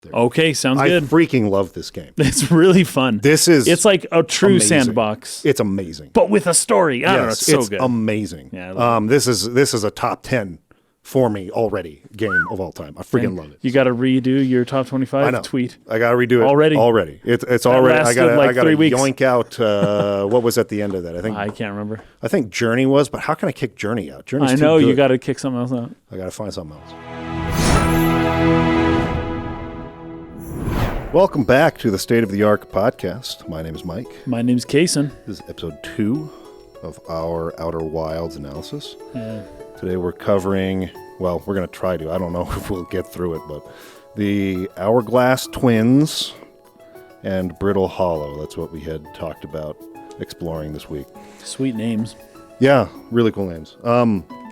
Okay, sounds good. I freaking love this game. It's really fun. It's like a true amazing. Sandbox. It's amazing. But with a story. I don't know, it's so good. Amazing. Yeah, this is a top 10 for me already game of all time. I freaking love it. You got to redo your top 25 I know. tweet. I got to redo it already. It's already. I got to yoink out. What was at the end of that? I can't remember. I think Journey was, but how can I kick Journey out? Journey's I know too good. You got to kick something else out. I got to find something else. Welcome back to the State of the Arc podcast. My name is Mike. My name's Kason. This is episode 2 of our Outer Wilds analysis. Yeah. Today we're covering, well, we're going to try to. I don't know if we'll get through it, but the Hourglass twins and Brittle Hollow. That's what we had talked about exploring this week. Sweet names. Yeah, really cool names.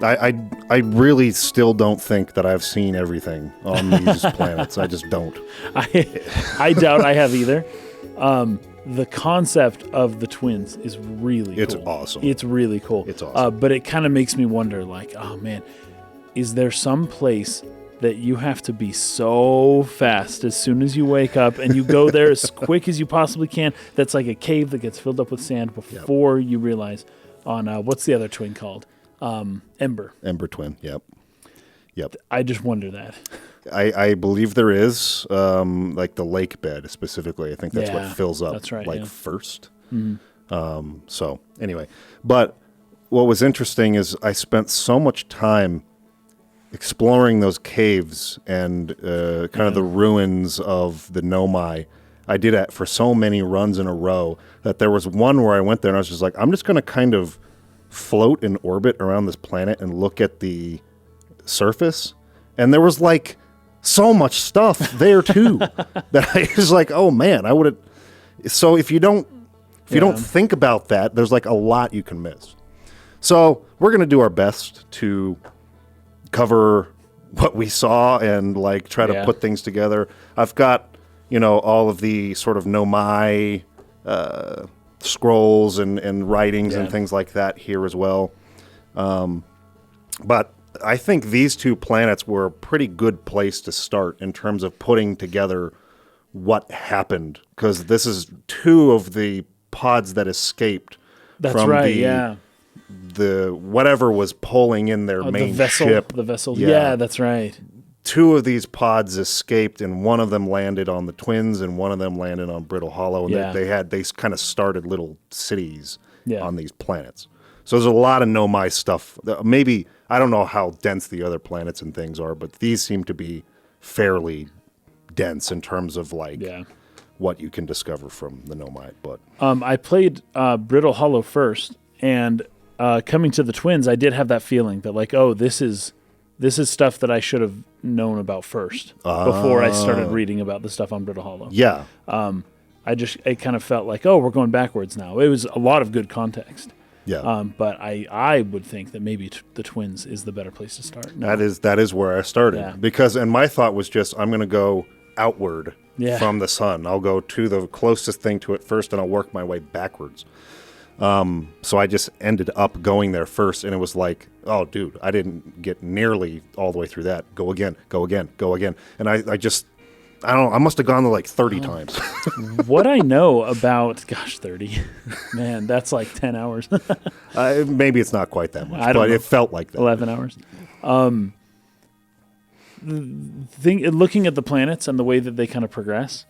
I really still don't think that I've seen everything on these planets. I just don't. I doubt I have either. The concept of the twins is really cool. It's awesome. It's really cool. It's awesome. But it kind of makes me wonder, like, oh man, is there some place that you have to be so fast as soon as you wake up and you go there as quick as you possibly can? That's like a cave that gets filled up with sand before you realize on, what's the other twin called? Ember. Ember twin, yep. I just wonder that. I believe there is, like the lake bed specifically. I think that's what fills up first. Mm-hmm. So anyway, but what was interesting is I spent so much time exploring those caves and kind of the ruins of the Nomai. I did that for so many runs in a row that there was one where I went there and I was just like, I'm just going to kind of float in orbit around this planet and look at the surface. And there was like so much stuff there too that I was like, oh man, I would have. So if you don't think about that, there's like a lot you can miss. So we're going to do our best to cover what we saw and like try to put things together. I've got, all of the sort of Nomai scrolls and writings and things like that here as well. But I think these two planets were a pretty good place to start in terms of putting together what happened, because this is two of the pods that escaped from the whatever was pulling in their main ship. The vessel. Yeah, that's right. Two of these pods escaped, and one of them landed on the twins, and one of them landed on Brittle Hollow. And they kind of started little cities on these planets. So there's a lot of Nomai stuff. Maybe, I don't know how dense the other planets and things are, but these seem to be fairly dense in terms of what you can discover from the Nomai. But I played Brittle Hollow first, and coming to the twins, I did have that feeling that like, oh, this is stuff that I should have known about first before I started reading about the stuff on Brittle Hollow. Yeah. It kind of felt like, oh, we're going backwards now. It was a lot of good context. Yeah. But I would think that maybe the twins is the better place to start. No. That is where I started because my thought was just I'm going to go outward from the sun. I'll go to the closest thing to it first, and I'll work my way backwards. So I just ended up going there first, and it was like, oh, dude, I didn't get nearly all the way through that. Go again. And I don't know, I must have gone to like 30 times. What I know about, 30, man, that's like 10 hours. Maybe it's not quite that much, but it felt like that. 11 hours. Looking at the planets and the way that they kind of progress,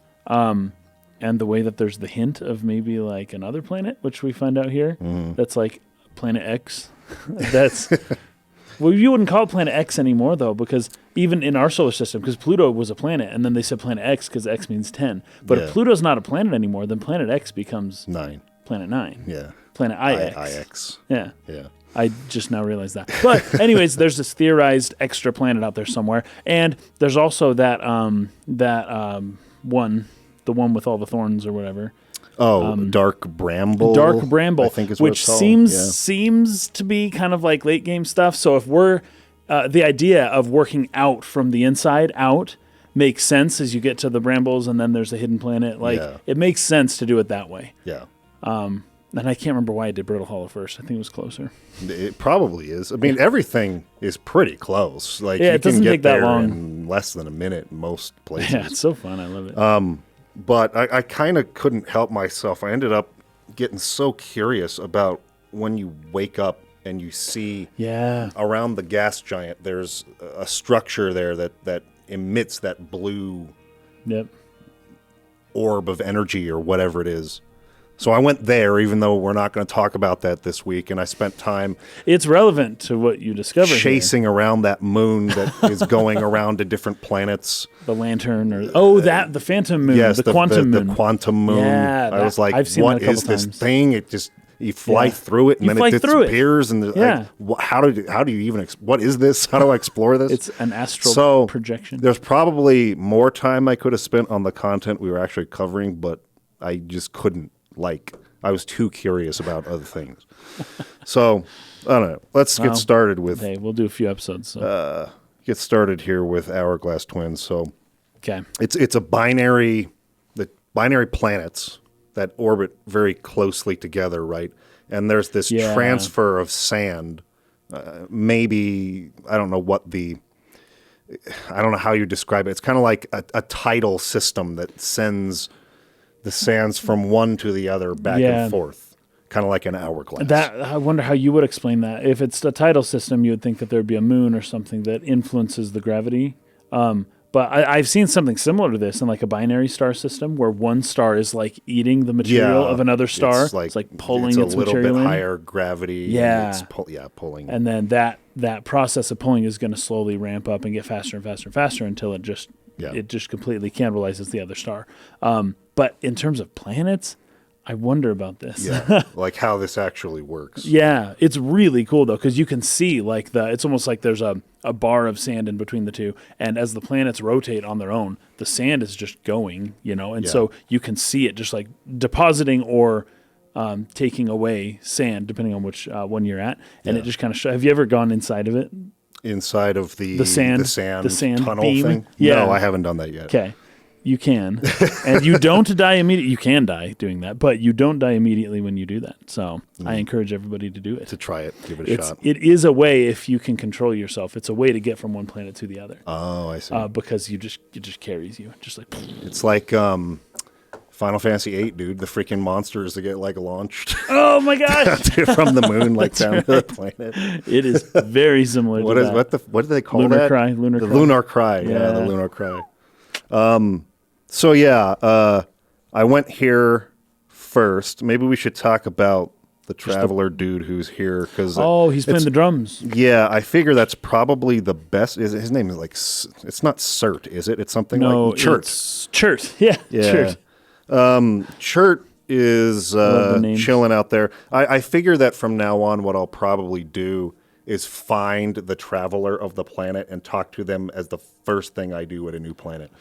and the way that there's the hint of maybe like another planet, which we find out here, that's like Planet X. That's well, you wouldn't call it Planet X anymore though, because even in our solar system, because Pluto was a planet, and then they said Planet X because X means 10. But if Pluto's not a planet anymore, then Planet X becomes 9. Planet 9. Yeah. Planet IX. IX. Yeah. Yeah. I just now realized that. But anyways, there's this theorized extra planet out there somewhere, and there's also that one. The one with all the thorns or whatever. Oh, Dark Bramble. Dark Bramble, I think is what which it's called. seems to be kind of like late game stuff. So if we're the idea of working out from the inside out makes sense as you get to the brambles, and then there's a hidden planet. Like it makes sense to do it that way. Yeah. And I can't remember why I did Brittle Hollow first. I think it was closer. It probably is. I mean, everything is pretty close. Like, Yeah, you it doesn't can get take that there long. in less than a minute in most places. Yeah, it's so fun. I love it. But I kind of couldn't help myself. I ended up getting so curious about when you wake up and you see around the gas giant, there's a structure there that emits that blue orb of energy or whatever it is. So I went there, even though we're not going to talk about that this week, and I spent time... It's relevant to what you discovered chasing around that moon that is going around to different planets. The lantern, or the phantom moon, yes, the quantum moon. The quantum moon. Yeah, I was like, I've seen what that a is couple this times. thing? It just... You fly through it, and You then it fly through it. disappears. And how do you even... what is this? How do I explore this? It's an astral projection. There's probably more time I could have spent on the content we were actually covering, but I just couldn't, I was too curious about other things. So, I don't know. Let's get started with... Hey, we'll do a few episodes. So. Get started here with Hourglass Twins. So, okay. It's a binary planets that orbit very closely together, right? And there's this transfer of sand. Maybe, I don't know how you describe it. It's kind of like a tidal system that sends the sands from one to the other back and forth, kind of like an hourglass. I wonder how you would explain that. If it's a tidal system, you would think that there'd be a moon or something that influences the gravity. But I've seen something similar to this in like a binary star system where one star is like eating the material of another star. It's like pulling its material in. It's a little bit higher gravity. Yeah. And it's pulling. And then that process of pulling is going to slowly ramp up and get faster and faster and faster until it just completely cannibalizes the other star. But in terms of planets, I wonder about this. Yeah, like how this actually works. Yeah, it's really cool though, because you can see it's almost like there's a bar of sand in between the two, and as the planets rotate on their own, the sand is just going, and so you can see it just like depositing or taking away sand, depending on which one you're at, and it just kind of have you ever gone inside of it? Inside of the sand tunnel beam thing? Yeah. No, I haven't done that yet. Okay. You can, and you don't die immediately. You can die doing that, but you don't die immediately when you do that. So I encourage everybody to do it. To try it, give it a shot. It is a way, if you can control yourself, it's a way to get from one planet to the other. Oh, I see. Because it just carries you, just like. It's like Final Fantasy VIII, dude. The freaking monsters that get launched. Oh my gosh! From the moon, down to the planet. It is very similar. What do they call Lunar that? Cry. The Lunar Cry. Yeah, the Lunar Cry. So I went here first. Maybe we should talk about the traveler dude who's here because he's playing the drums. Yeah, I figure that's probably the best. His name is it's not Cert, is it? It's something like Chert. It's Chert. Yeah. Chert. Chert is chilling out there. I figure that from now on, what I'll probably do is find the traveler of the planet and talk to them as the first thing I do at a new planet.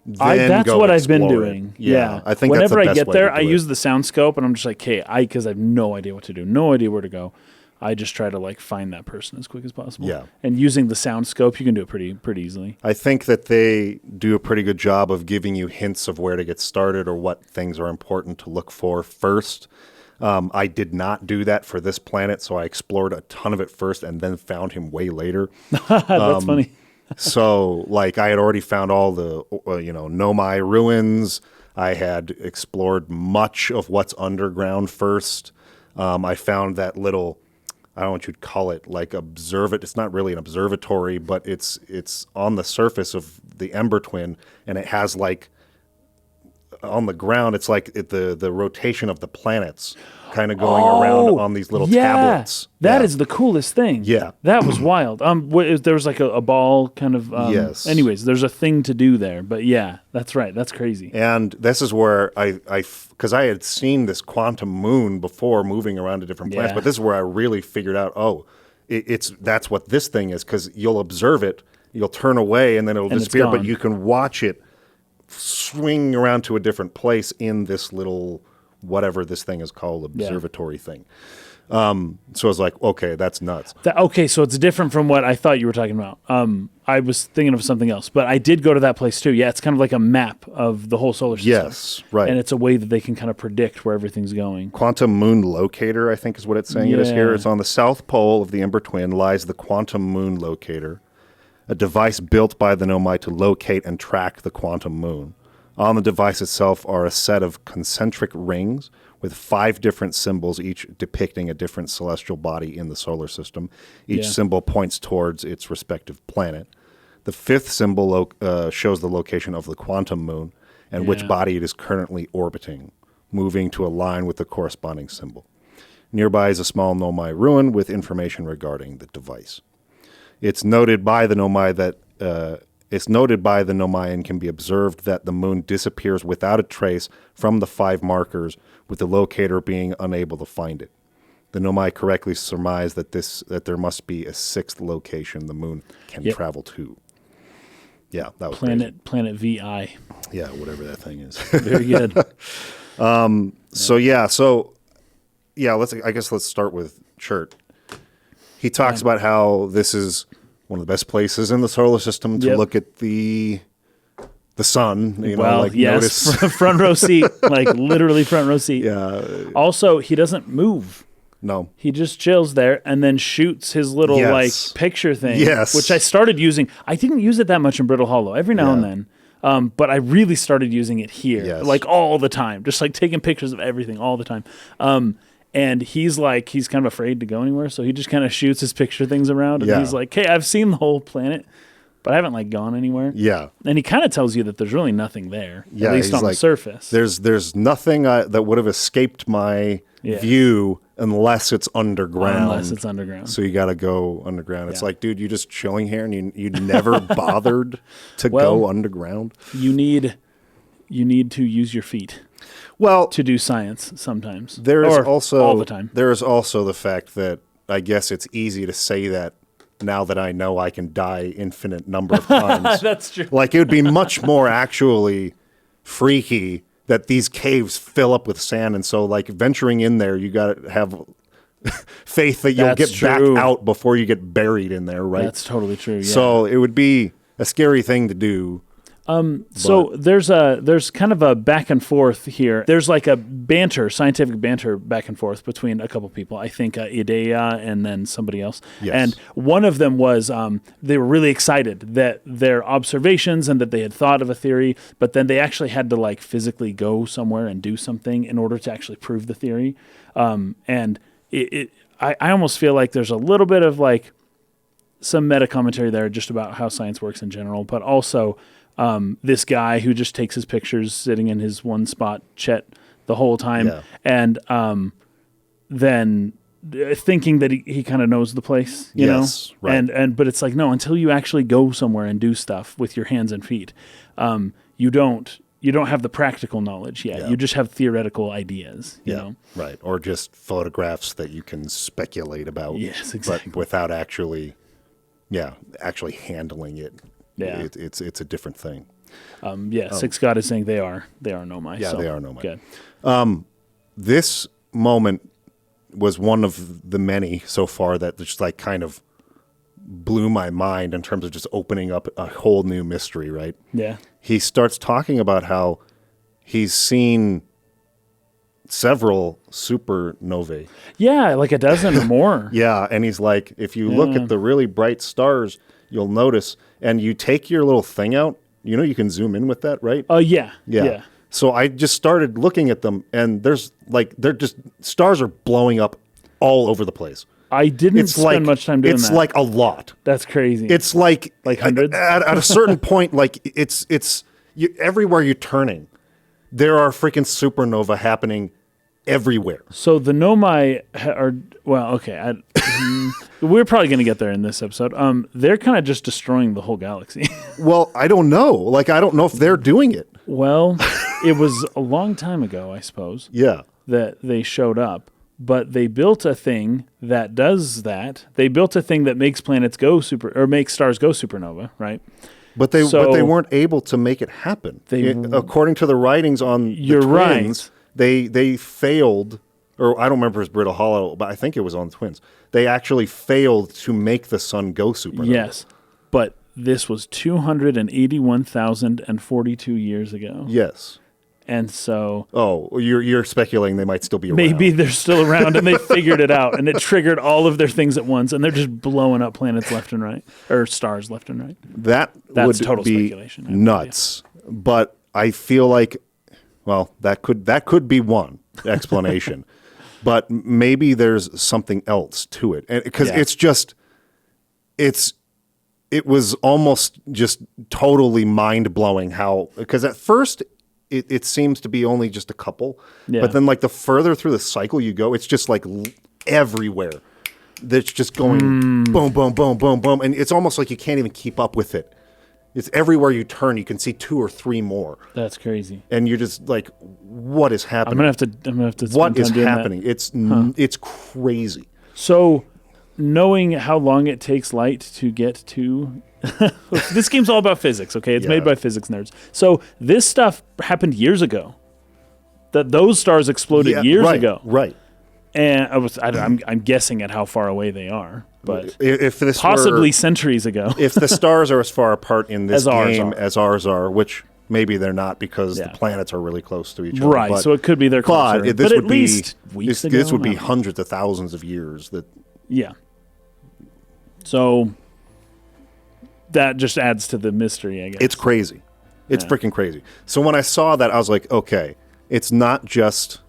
That's what I've been doing. Yeah. I think whenever that's the I best get there, way to I do use the sound scope and I'm just like, because I have no idea what to do, no idea where to go. I just try to find that person as quick as possible. Yeah. And using the sound scope, you can do it pretty easily. I think that they do a pretty good job of giving you hints of where to get started or what things are important to look for first. I did not do that for this planet, so I explored a ton of it first and then found him way later. That's funny. So, I had already found all the, Nomai ruins. I had explored much of what's underground first. I found that little, I don't know what you'd call it, it's not really an observatory, but it's on the surface of the Ember Twin, and it has on the ground, it's the rotation of the planets kind of going around on these little tablets. That is the coolest thing. Yeah. That was wild. There was a ball kind of... yes. Anyways, there's a thing to do there. But yeah, that's right. That's crazy. And this is where because I had seen this quantum moon before moving around to different planets, but this is where I really figured out, that's what this thing is, because you'll observe it, you'll turn away, and then it'll disappear, but you can watch it swing around to a different place in this little... whatever this thing is called, observatory thing. So I was like, okay, that's nuts. Okay, so it's different from what I thought you were talking about. I was thinking of something else, but I did go to that place too. Yeah, it's kind of like a map of the whole solar system. Yes, right. And it's a way that they can kind of predict where everything's going. Quantum Moon Locator, I think is what it's saying it is here. It's on the south pole of the Ember Twin lies the Quantum Moon Locator, a device built by the Nomai to locate and track the quantum moon. On the device itself are a set of concentric rings with 5 different symbols, each depicting a different celestial body in the solar system. Each symbol points towards its respective planet. The 5th symbol shows the location of the quantum moon and which body it is currently orbiting, moving to align with the corresponding symbol. Nearby is a small Nomai ruin with information regarding the device. It's noted by the Nomai and can be observed that the moon disappears without a trace from the 5 markers, with the locator being unable to find it. The Nomai correctly surmise that there must be a 6th location the moon can travel to. Yeah, that was Planet VI. Yeah, whatever that thing is. Very good. Let's start with Chert. He talks about how this is one of the best places in the solar system to look at the sun. Notice. Front row seat, like literally front row seat. Yeah. Also, he doesn't move. No. He just chills there and then shoots his little picture thing. Yes. Which I started using. I didn't use it that much in Brittle Hollow. Every now and then. But I really started using it here, like all the time, just like taking pictures of everything all the time. And he's kind of afraid to go anywhere, so he just kind of shoots his picture things around, and he's like, "Hey, I've seen the whole planet, but I haven't like gone anywhere." Yeah, and he kind of tells you that there's really nothing there, at least on the surface. There's nothing that would have escaped my view unless it's underground. So you got to go underground. It's like, dude, you're just chilling here, and you never bothered to go underground. You need to use your feet. Well, to do science sometimes. There is also all the time. There is also the fact that I guess it's easy to say that now that I know I can die infinite number of times. That's true. Like, it would be much more actually freaky that these caves fill up with sand, and so like venturing in there, you got to have faith that you'll get back out before you get buried in there, right? That's totally true. Yeah. So it would be a scary thing to do. So there's kind of a back and forth here. There's like a scientific banter back and forth between a couple people. I think Idea and then somebody else. Yes. And one of them was they were really excited that their observations and that they had thought of a theory, but then they actually had to like physically go somewhere and do something in order to actually prove the theory. And I almost feel like there's a little bit of like some meta commentary there just about how science works in general, but also this guy who just takes his pictures sitting in his one spot, Chet, the whole time, and then thinking that he kind of knows the place, you know? Right. But it's like, no, until you actually go somewhere and do stuff with your hands and feet, you don't have the practical knowledge yet. Yeah. You just have theoretical ideas, you know? Right. Or just photographs that you can speculate about. Yes, exactly. But without actually handling it. Yeah. It's a different thing. Six God is saying they are Nomai. Yeah, so, they are Nomai. Good. This moment was one of the many so far that just like kind of blew my mind in terms of just opening up a whole new mystery, right? Yeah. He starts talking about how he's seen several supernovae. Yeah, like a dozen or more. Yeah, and he's like, if you look at the really bright stars, you'll notice, and you take your little thing out, you can zoom in with that, right? Yeah. So I just started looking at them, and stars are blowing up all over place. I didn't spend much time doing that. It's like a lot. That's crazy. It's like hundreds? At a certain point, like it's everywhere you're turning, there are freaking supernova happening everywhere. So the Nomai are, well, okay, we're probably going to get there in this episode. They're kind of just destroying the whole galaxy. Well, I don't know. Like, I don't know if they're doing it. Well, it was a long time ago, I suppose. Yeah. That they showed up. But they built a thing that does that. They built a thing that makes planets go makes stars go supernova, right? But they weren't able to make it happen. According to the writings on the twins, they failed or I don't remember if it was Brittle Hollow, but I think it was on Twins. They actually failed to make the sun go supernova. Yes, but this was 281,042 years ago. Yes. And so... Oh, you're speculating they might still be around. Maybe they're still around and they figured it out and it triggered all of their things at once and they're just blowing up planets left and right, or stars left and right. That's would total be speculation. Nuts. But I feel like, well, that could be one explanation. But maybe there's something else to it. Because it was almost just totally mind-blowing how, because at first it seems to be only just a couple, but then like the further through the cycle you go, it's just like everywhere. That's just going boom, boom, boom, boom, boom. And it's almost like you can't even keep up with it. It's everywhere you turn, you can see 2 or 3 more. That's crazy. And you're just like, what is happening? I'm gonna have to. What is happening? It's crazy. So, knowing how long it takes light to get to, this game's all about physics. Okay, it's made by physics nerds. So this stuff happened years ago. That those stars exploded years ago. Right. And I'm guessing at how far away they are, but if this possibly centuries ago. If the stars are as far apart in this game as ours are, which maybe they're not because the planets are really close to each other. Right, so it could be they're closer. But at least weeks ago. This would be hundreds of thousands of years. Yeah. So that just adds to the mystery, I guess. It's crazy. It's freaking crazy. So when I saw that, I was like, okay, it's not just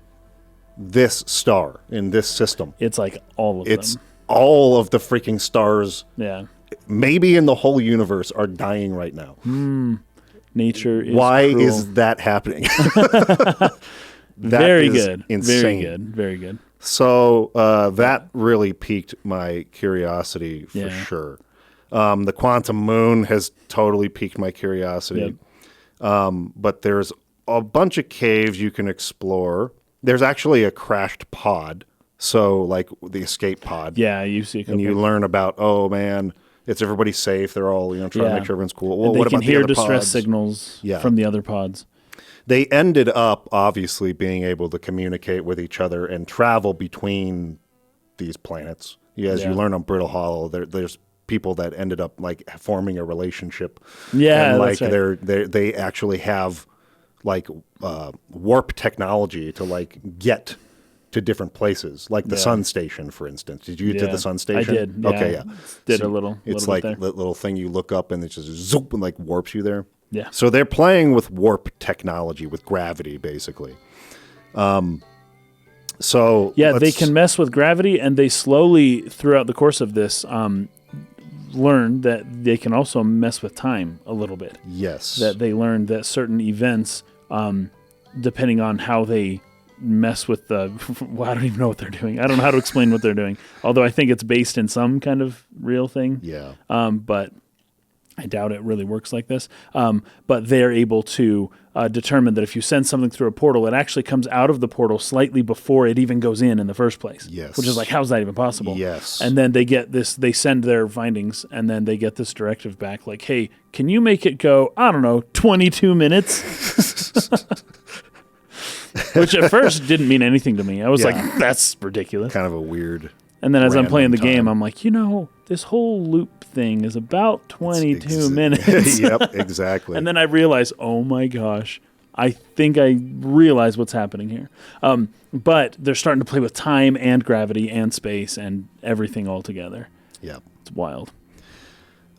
this star in this system. It's like all of them. It's all of the freaking stars. Yeah. Maybe in the whole universe are dying right now. Nature is Why cruel. is that happening? Very is good. Insane. Very good. Very good. So that really piqued my curiosity for sure. The quantum moon has totally piqued my curiosity. Yep. But there's a bunch of caves you can explore. There's actually a crashed pod. So like the escape pod. Yeah, you see a couple. And you learn about, oh man, it's everybody safe. They're all trying to make sure everyone's cool. Well, and what about the other pods? They can hear distress signals from the other pods. They ended up obviously being able to communicate with each other and travel between these planets. As you learn on Brittle Hollow, there's people that ended up like forming a relationship. Yeah, and like that's right. they actually have like warp technology to like get to different places, like the sun station, for instance. Did you get to the sun station? I did. Yeah. Okay, yeah. Did so a little. It's little like bit the little thing you look up and it just zoop and like warps you there. Yeah. So they're playing with warp technology, with gravity, basically. So they can mess with gravity, and they slowly, throughout the course of this, learn that they can also mess with time a little bit. Yes. That they learn that certain events, depending on how they mess with the... Well, I don't even know what they're doing. I don't know how to explain what they're doing. Although I think it's based in some kind of real thing. Yeah. But I doubt it really works like this. But they're able to determine that if you send something through a portal, it actually comes out of the portal slightly before it even goes in the first place. Yes. Which is like, how's that even possible? Yes. And then they get this, they send their findings, and then they get this directive back like, hey, can you make it go, I don't know, 22 minutes? Which at first didn't mean anything to me. I was like, that's ridiculous. Kind of a weird... And then as I'm playing the game, I'm like, this whole loop thing is about 22 minutes. Yep, exactly. And then I realize, oh my gosh, I think I realize what's happening here. But they're starting to play with time and gravity and space and everything all together. Yep. It's wild.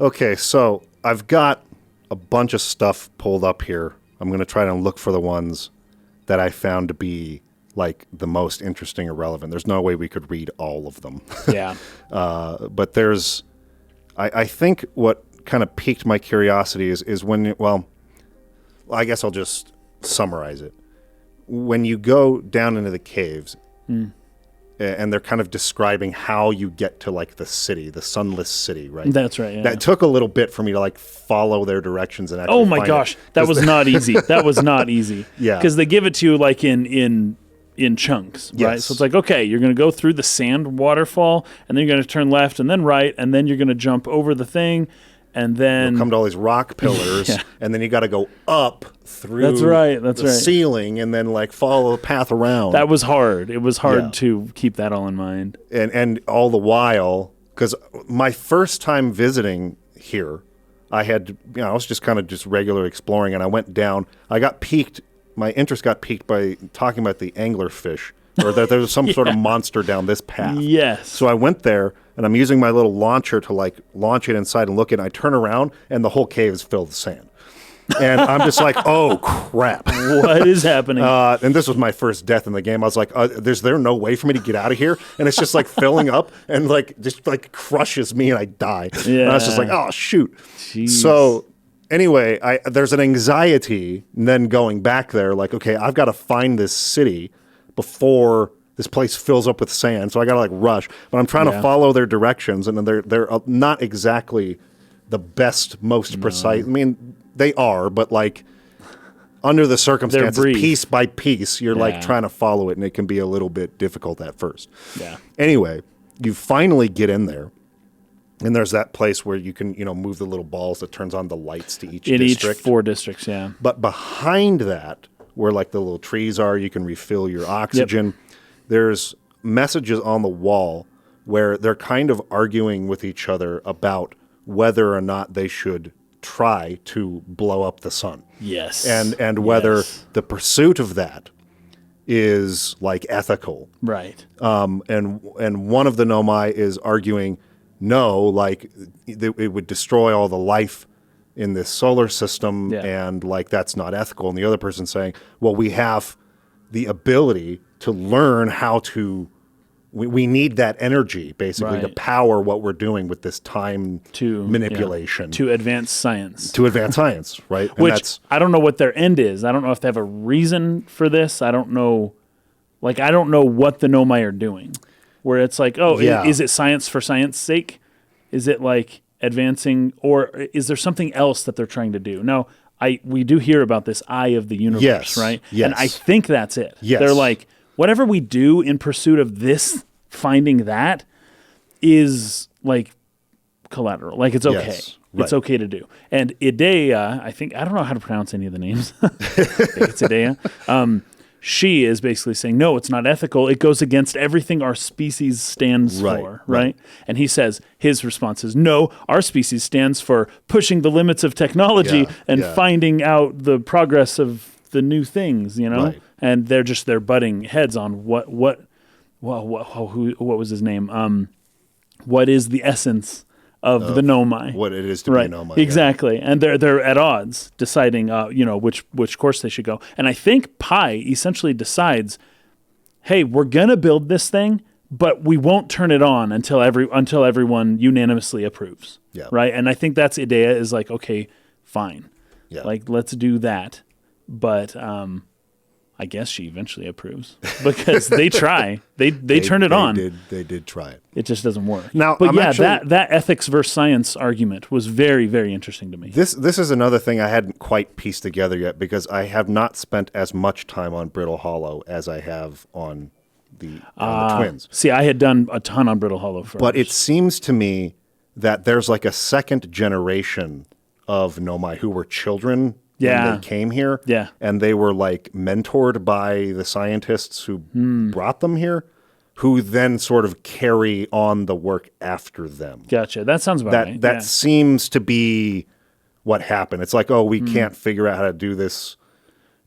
Okay, so I've got a bunch of stuff pulled up here. I'm going to try to look for the ones that I found to be like the most interesting or relevant. There's no way we could read all of them. Yeah. But there's, I think what kind of piqued my curiosity is when, I guess I'll just summarize it. When you go down into the caves and they're kind of describing how you get to like the city, the sunless city, right? That's right. Yeah. That took a little bit for me to like follow their directions and actually oh my gosh, that was not easy. That was not easy. Yeah. Because they give it to you like in chunks, right? Yes. So it's like, okay, you're going to go through the sand waterfall, and then you're going to turn left and then right, and then you're going to jump over the thing, and then come to all these rock pillars, Yeah. and then you got to go up through That's right. the ceiling, and then like follow the path around. That was hard. It was hard Yeah. to keep that all in mind. And all the while, because my first time visiting here, I had, I was just kind of just regular exploring, and I went down. I got piqued. My interest got piqued by talking about the anglerfish, or that there was some sort of monster down this path. Yes. So I went there, and I'm using my little launcher to like launch it inside and look, and I turn around, and the whole cave is filled with sand. And I'm just like, oh crap! What is happening? And this was my first death in the game. I was like, "Is there no way for me to get out of here?" And it's just like filling up and like just like crushes me, and I die. And I was just like, "Oh shoot!" Jeez. So anyway, there's an anxiety then going back there. Like, okay, I've got to find this city before this place fills up with sand. So I got to like rush. But I'm trying to follow their directions, and then they're not exactly the best, most precise. I mean, they are, but like under the circumstances, piece by piece, you're like trying to follow it, and it can be a little bit difficult at first. Yeah. Anyway, you finally get in there, and there's that place where you can, move the little balls that turns on the lights to each district. In each 4 districts, yeah. But behind that, where like the little trees are, you can refill your oxygen. There's messages on the wall where they're kind of arguing with each other about whether or not they should try to blow up the sun. Yes. And whether the pursuit of that is like ethical. Right. And one of the Nomai is arguing, no, like it would destroy all the life in this solar system, and like that's not ethical. And the other person saying, well, we have the ability to learn how to. We need that energy, basically, to power what we're doing with this time manipulation. To advance science. To advance science, right? And Which, I don't know what their end is. I don't know if they have a reason for this. I don't know. Like, I don't know what the Nomai are doing. Where it's like, is it science for science sake? Is it like advancing? Or is there something else that they're trying to do? No, we do hear about this eye of the universe, right? Yes. And I think that's it. Yes. They're like, whatever we do in pursuit of this, finding that is like collateral. Like it's okay. Yes, right. It's okay to do. And Idea, I don't know how to pronounce any of the names. I think it's Idea. She is basically saying, no, it's not ethical. It goes against everything our species stands for, right? And he says, his response is, no, our species stands for pushing the limits of technology and finding out the progress of the new things, Right. And they're butting heads on what was his name? What is the essence of the Nomai? What it is to be a Nomai. Exactly. And they're at odds, deciding which course they should go. And I think Pi essentially decides, hey, we're gonna build this thing, but we won't turn it on until everyone unanimously approves. Yeah. Right. And I think that's Idea is like, okay, fine. Yeah. Like let's do that. But I guess she eventually approves because they try. They turn it on. They did try it. It just doesn't work. Now, but that ethics versus science argument was very, very interesting to me. This is another thing I hadn't quite pieced together yet because I have not spent as much time on Brittle Hollow as I have on the Twins. See, I had done a ton on Brittle Hollow first. But it seems to me that there's like a second generation of Nomai who were children when they came here. Yeah. And they were like mentored by the scientists who brought them here, who then sort of carry on the work after them. Gotcha. That sounds about right. That seems to be what happened. It's like, we can't figure out how to do this.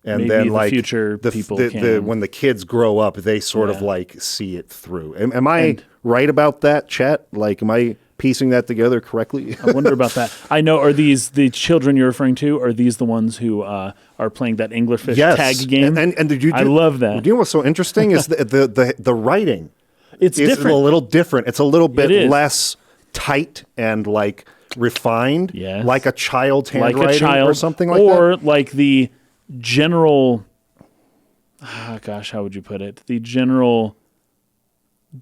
And maybe then the like future people can. When the kids grow up, they sort of like see it through. Am I right about that, Chet? Like, am I piecing that together correctly? I wonder about that. I know. Are these the children you're referring to? Are these the ones who are playing that anglerfish tag game? And did you? I love that. Do you know what's so interesting is the writing. It's different. A little different. It's a little bit less tight and like refined, like a child's handwriting or something like that. Or like the general. How would you put it? The general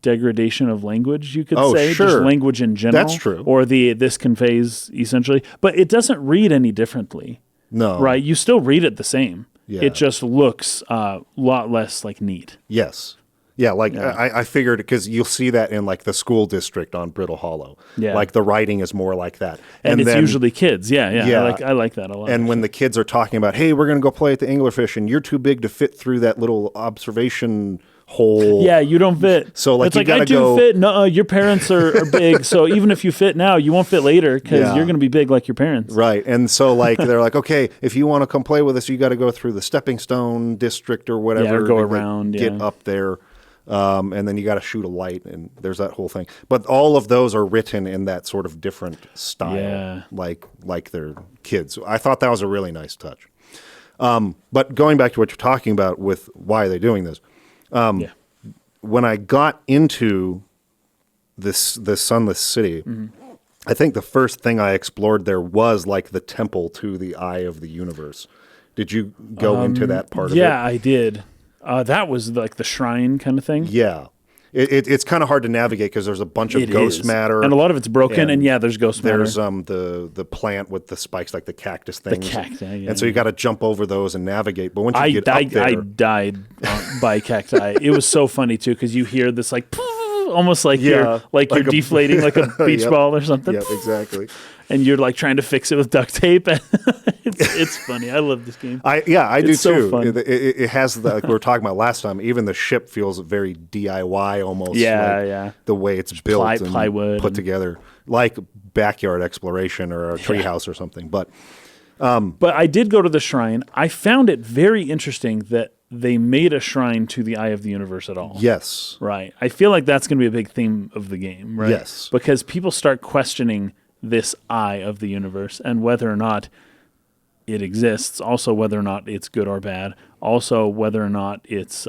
degradation of language, you could say. Sure. Just language in general. That's true. Or this conveys essentially. But it doesn't read any differently. No. Right? You still read it the same. Yeah. It just looks a lot less like neat. Yes. Yeah, like I figured because you'll see that in like the school district on Brittle Hollow. Yeah. Like the writing is more like that. And it's then, usually kids. Yeah. Yeah. I like that a lot. And when the kids are talking about, hey, we're going to go play at the anglerfish and you're too big to fit through that little observation hole. Yeah, you don't fit. So like it's you like, gotta I do go, fit. No, your parents are big. So even if you fit now, you won't fit later because you're going to be big like your parents. Right. And so like they're like, okay, if you want to come play with us, you got to go through the stepping stone district or whatever. Yeah, or go to around. Get up there. And then you got to shoot a light, and there's that whole thing. But all of those are written in that sort of different style, like they're kids. I thought that was a really nice touch. But going back to what you're talking about with why are they doing this, when I got into this Sunless City, I think the first thing I explored there was like the temple to the Eye of the Universe. Did you go into that part of it? Yeah, I did. That was like the shrine kind of thing. Yeah. It's kind of hard to navigate because there's a bunch of ghost matter. And a lot of it's broken, and there's ghost matter. There's the plant with the spikes, like the cactus things. The cacti, yeah. And so you got to jump over those and navigate. But once you get up there... I died by cacti. It was so funny, too, because you hear this like... almost like you're deflating like a beach ball or something. Yeah, exactly. And you're like trying to fix it with duct tape. It's funny. I love this game. I do it's so too. Fun. It has the, like we were talking about last time. Even the ship feels very DIY almost. Yeah. The way it's built and plywood put together, like backyard exploration or a treehouse or something. But I did go to the shrine. I found it very interesting that they made a shrine to the Eye of the Universe at all. Yes. Right. I feel like that's going to be a big theme of the game, right? Yes. Because people start questioning this Eye of the Universe and whether or not it exists, also whether or not it's good or bad, also whether or not it's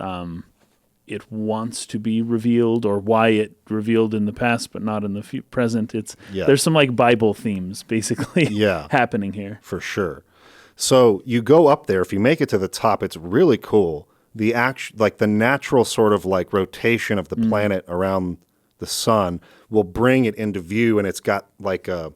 it wants to be revealed or why it revealed in the past but not in the present. There's some like Bible themes basically happening here. For sure. So you go up there. If you make it to the top, it's really cool. The natural sort of like rotation of the planet around the sun will bring it into view, and it's got like a,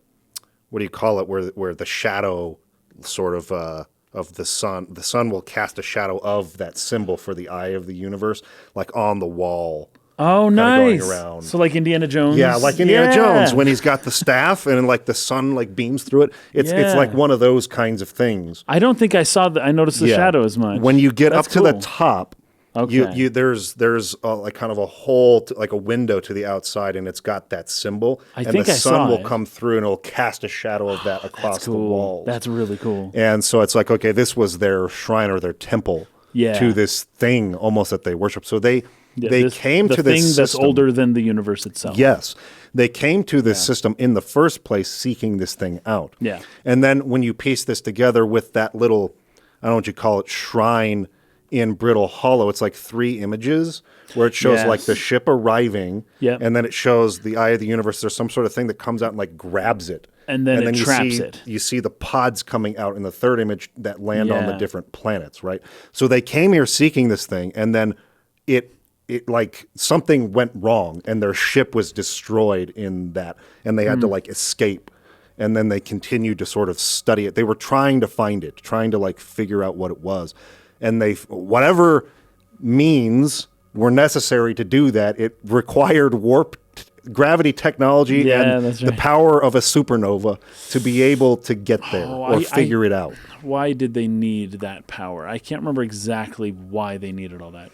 what do you call it, where the shadow sort of the sun will cast a shadow of that symbol for the Eye of the Universe, like on the wall. Oh, nice. Going around. So like Indiana Jones? Yeah, like Indiana Jones when he's got the staff and like the sun like beams through it. It's like one of those kinds of things. I don't think I noticed the shadow as much. When you get up to the top, okay. there's like kind of a hole, like a window to the outside, and it's got that symbol. I think the I sun saw will it. come through and it'll cast a shadow of that across the walls. That's really cool. And so it's like, okay, this was their shrine or their temple to this thing almost that they worship. So they came to this thing that's system. older than the universe itself. Yes. They came to this system in the first place seeking this thing out. Yeah. And then when you piece this together with that little, I don't know what you call it, shrine in Brittle Hollow, it's like 3 images where it shows like the ship arriving, and then it shows the Eye of the Universe. There's some sort of thing that comes out and like grabs it. And then it traps it. You see the pods coming out in the third image that land on the different planets, right? So they came here seeking this thing, and then it like something went wrong and their ship was destroyed in that, and they had to like escape. And then they continued to sort of study it. They were trying to find it, trying to like figure out what it was. And whatever means were necessary to do that, it required gravity technology and the power of a supernova to be able to get there or figure it out. Why did they need that power? I can't remember exactly why they needed all that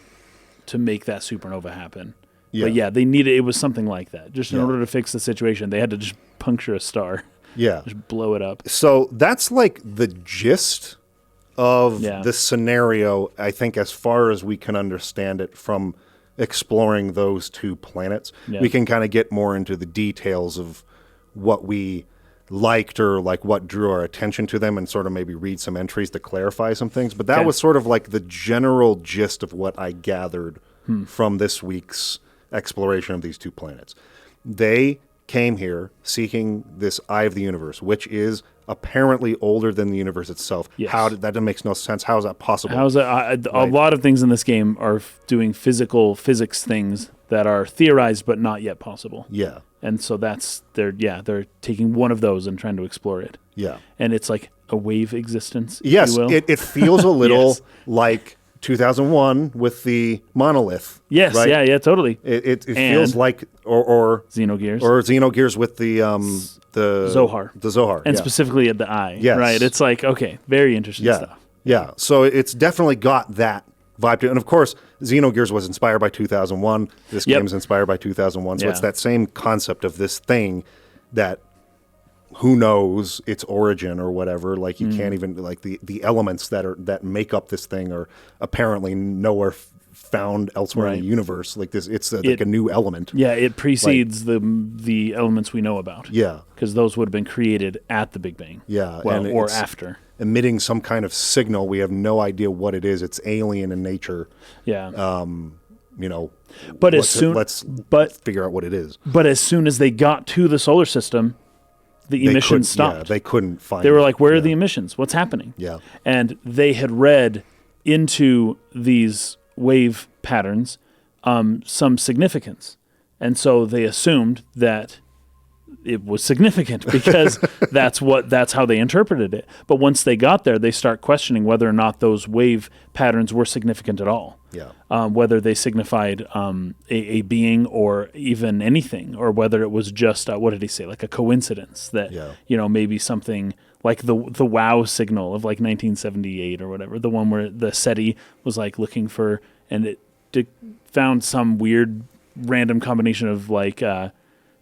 to make that supernova happen. Yeah. But they needed, it was something like that. Just in order to fix the situation, they had to just puncture a star. Yeah. Just blow it up. So that's like the gist of the scenario, I think, as far as we can understand it from exploring those 2 planets. Yeah. We can kind of get more into the details of what we liked or like what drew our attention to them and sort of maybe read some entries to clarify some things. But that was sort of like the general gist of what I gathered from this week's exploration of these 2 planets. They came here seeking this Eye of the Universe, which is apparently older than the universe itself. Yes. That makes no sense. How is that possible? How is that? A lot of things in this game are doing physics things that are theorized but not yet possible. Yeah. And so they're taking one of those and trying to explore it. Yeah. And it's like a wave existence. Yes, if you will. It feels a little like 2001 with the monolith. Yes, right? yeah, totally. It feels like or Xenogears with the Zohar. The Zohar. And specifically at the eye. Yes. Right. It's like, okay, very interesting stuff. Yeah. So it's definitely got that vibe to it. And of course, Xenogears was inspired by 2001. This game's inspired by 2001. So it's that same concept of this thing that who knows its origin or whatever. Like you can't even like the elements that make up this thing are apparently nowhere found elsewhere in the universe. Like this, it's like a new element. Yeah, it precedes the elements we know about. Yeah, because those would have been created at the Big Bang. Yeah, well, or after. Emitting some kind of signal. We have no idea what it is. It's alien in nature. Yeah. But let's figure out what it is. But as soon as they got to the solar system, the emissions stopped. Yeah, they couldn't find. They were like, "Where are the emissions? What's happening?" Yeah. And they had read into these wave patterns some significance, and so they assumed that it was significant because that's how they interpreted it. But once they got there, they start questioning whether or not those wave patterns were significant at all. Yeah. Whether they signified a being or even anything, or whether it was just what did he say, like a coincidence that maybe something like the WOW signal of like 1978 or whatever, the one where the SETI was like looking for, and it found some weird random combination of like.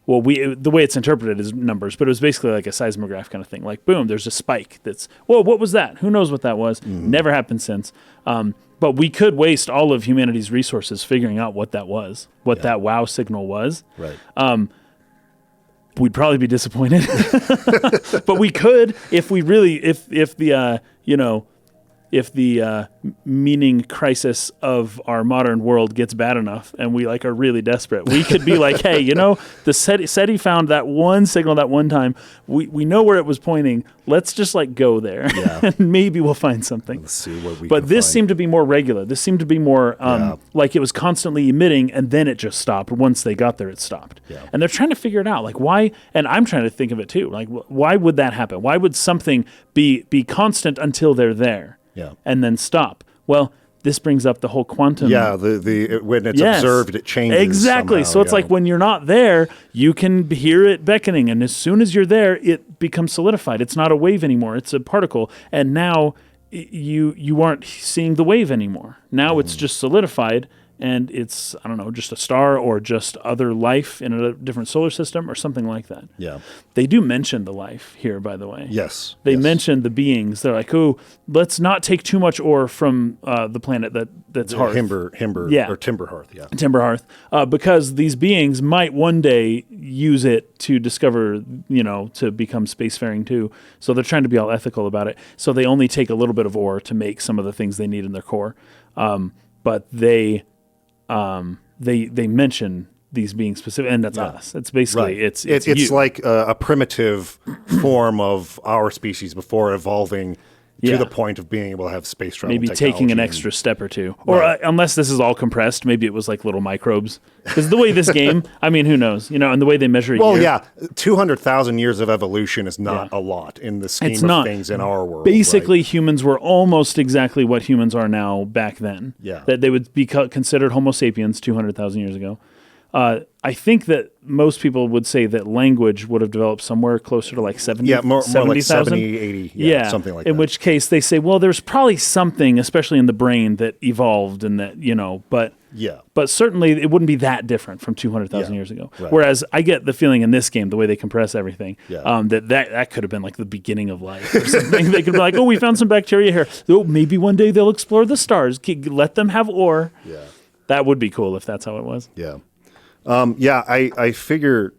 The way it's interpreted is numbers, but it was basically like a seismograph kind of thing. Like, boom, there's a spike that's, whoa, what was that? Who knows what that was? Mm-hmm. Never happened since. But we could waste all of humanity's resources figuring out what that was, what that WOW signal was. Right. We'd probably be disappointed. But we could if we really, if the meaning crisis of our modern world gets bad enough and we like are really desperate, we could be like, hey, the SETI found that one signal that one time. We know where it was pointing. Let's just like go there and maybe we'll find something. Let's see what we But this seemed to be more regular. This seemed to be more like it was constantly emitting and then it just stopped. Once they got there, it stopped. Yeah. And they're trying to figure it out. Like why, and I'm trying to think of it too. Like why would that happen? Why would something be constant until they're there? Yeah. And then stop. Well, this brings up the whole quantum. Yeah, when it's observed, it changes. Exactly. Somehow, so it's like when you're not there, you can hear it beckoning, and as soon as you're there, it becomes solidified. It's not a wave anymore; it's a particle, and now you aren't seeing the wave anymore. Now it's just solidified. And it's, I don't know, just a star or just other life in a different solar system or something like that. Yeah. They do mention the life here, by the way. Yes. They mention the beings. They're like, oh, let's not take too much ore from the planet that's Hearth. Or Timber Hearth, yeah. Timber Hearth. Because these beings might one day use it to discover, to become spacefaring too. So they're trying to be all ethical about it. So they only take a little bit of ore to make some of the things they need in their core. But they mention these being specific, and that's us. It's basically it's like a primitive form of our species before evolving to the point of being able to have space travel. Maybe taking an extra step or two, or unless this is all compressed, maybe it was like little microbes. Because the way this game, I mean, who knows? And the way they measure. 200,000 years of evolution is not a lot in the scheme of things in our world. Basically, humans were almost exactly what humans are now back then. Yeah, that they would be considered Homo sapiens 200,000 years ago. I think that most people would say that language would have developed somewhere closer to like 70,000. Yeah, more like 70, 80, something like that. In which case they say, well, there's probably something, especially in the brain, that evolved and that, but certainly it wouldn't be that different from 200,000 years ago. Right. Whereas I get the feeling in this game, the way they compress everything, that could have been like the beginning of life or something. They could be like, oh, we found some bacteria here. Oh, maybe one day they'll explore the stars. Let them have ore. Yeah. That would be cool if that's how it was. Yeah. I figure,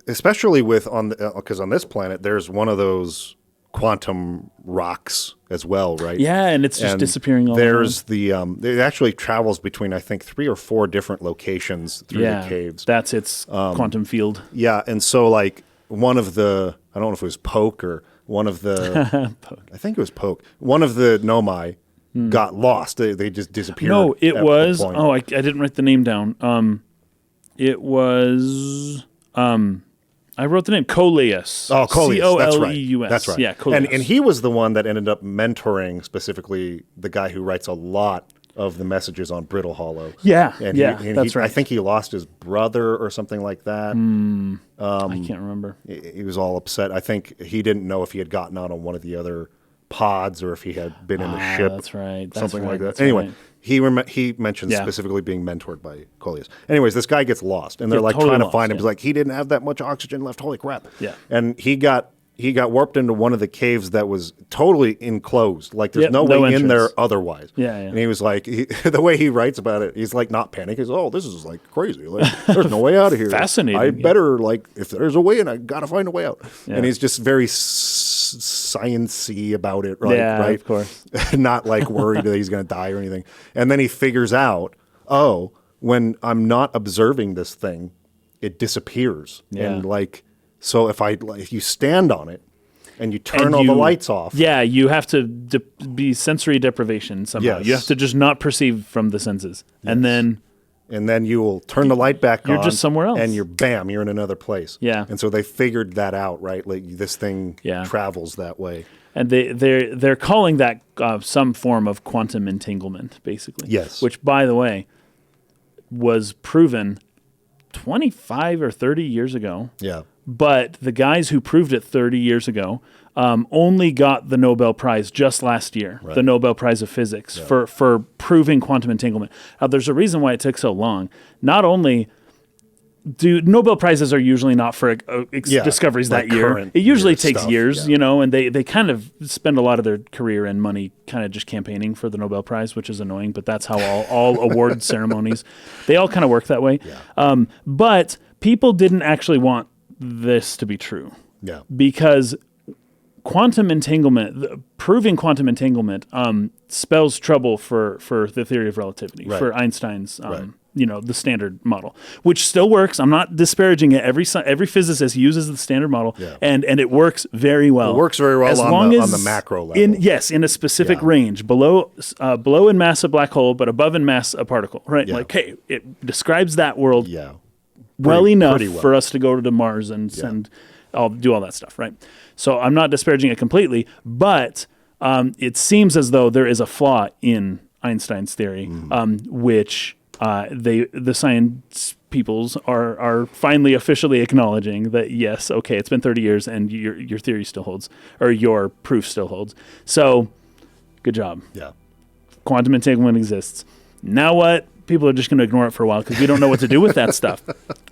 especially because on this planet, there's one of those quantum rocks as well, right? Yeah, and it's just disappearing all there's around. It actually travels between, I think, 3 or 4 different locations through the caves. That's its quantum field. Yeah, and so like one of the, I don't know if it was Poke or one of the, I think it was Poke, one of the Nomai got lost. They just disappeared. No, it was. I didn't write the name down. It was. I wrote the name Coleus. Oh, Coleus. That's right. Coleus. That's right. Yeah, Coleus. And he was the one that ended up mentoring specifically the guy who writes a lot of the messages on Brittle Hollow. Yeah, and that's right. I think he lost his brother or something like that. I can't remember. He was all upset. I think he didn't know if he had gotten out on one of the other pods or if he had been in a ship. That's right. Something like that. That's Anyway, right. he mentioned specifically being mentored by Coleus. Anyways, this guy gets lost, and they're like totally trying to lost, find him. He's like, he didn't have that much oxygen left. Holy crap! Yeah. And he got warped into one of the caves that was totally enclosed. Like there's no way in there otherwise. Yeah. And he was like, the way he writes about it, he's like not panicking. He's, oh, this is like crazy. Like there's no way out of here. Fascinating. I better like if there's a way in, I gotta find a way out. Yeah. And he's just very science-y about it, right? Yeah, right? of course. Not like worried that he's going to die or anything. And then he figures out, oh, when I'm not observing this thing, it disappears. Yeah. And like, so if you stand on it and you turn all the lights off. Yeah, you have to be sensory deprivation somehow. Yes. You have to just not perceive from the senses. Yes. And then you will turn the light back on. You're just somewhere else. And you're in another place. Yeah. And so they figured that out, right? Like this thing travels that way. And they're calling that some form of quantum entanglement, basically. Yes. Which, by the way, was proven 25 or 30 years ago. Yeah. But the guys who proved it 30 years ago only got the Nobel Prize just last year, the Nobel Prize of Physics, for proving quantum entanglement. Now, there's a reason why it took so long. Not only do Nobel Prizes are usually not for discoveries like that year. It usually takes stuff, years, and they kind of spend a lot of their career and money kind of just campaigning for the Nobel Prize, which is annoying, but that's how all award ceremonies, they all kind of work that way. Yeah. But people didn't actually want this to be true. Yeah. Because quantum entanglement, proving quantum entanglement, spells trouble for the theory of relativity, for Einstein's, the standard model, which still works. I'm not disparaging it. Every physicist uses the standard model, and it works very well. It works very well as on the macro level. In a specific range, below in mass a black hole, but above in mass a particle. Right? Yeah. Like, hey, it describes that world. Yeah. Well enough for us to go to Mars and send, do all that stuff, right? So I'm not disparaging it completely, but it seems as though there is a flaw in Einstein's theory, which the science peoples are finally officially acknowledging that yes, okay, it's been 30 years and your theory still holds, or your proof still holds. So, good job. Yeah, quantum entanglement exists. Now what? People are just going to ignore it for a while because we don't know what to do with that stuff.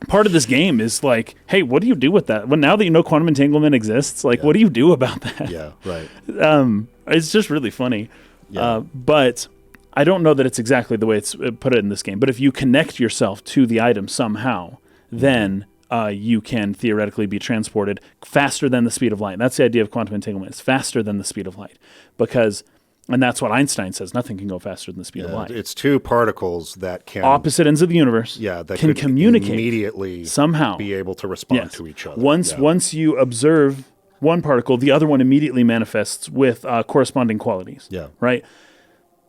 Part of this game is like, hey, what do you do with that? Well, now that you know quantum entanglement exists, like, what do you do about that? Yeah, right. It's just really funny. Yeah. But I don't know that it's exactly the way it's put it in this game. But if you connect yourself to the item somehow, then you can theoretically be transported faster than the speed of light. That's the idea of quantum entanglement. It's faster than the speed of light and that's what Einstein says. Nothing can go faster than the speed of light. It's two particles that can opposite ends of the universe. That can communicate immediately somehow, be able to respond to each other. Once you observe one particle, the other one immediately manifests with corresponding qualities. Yeah. Right.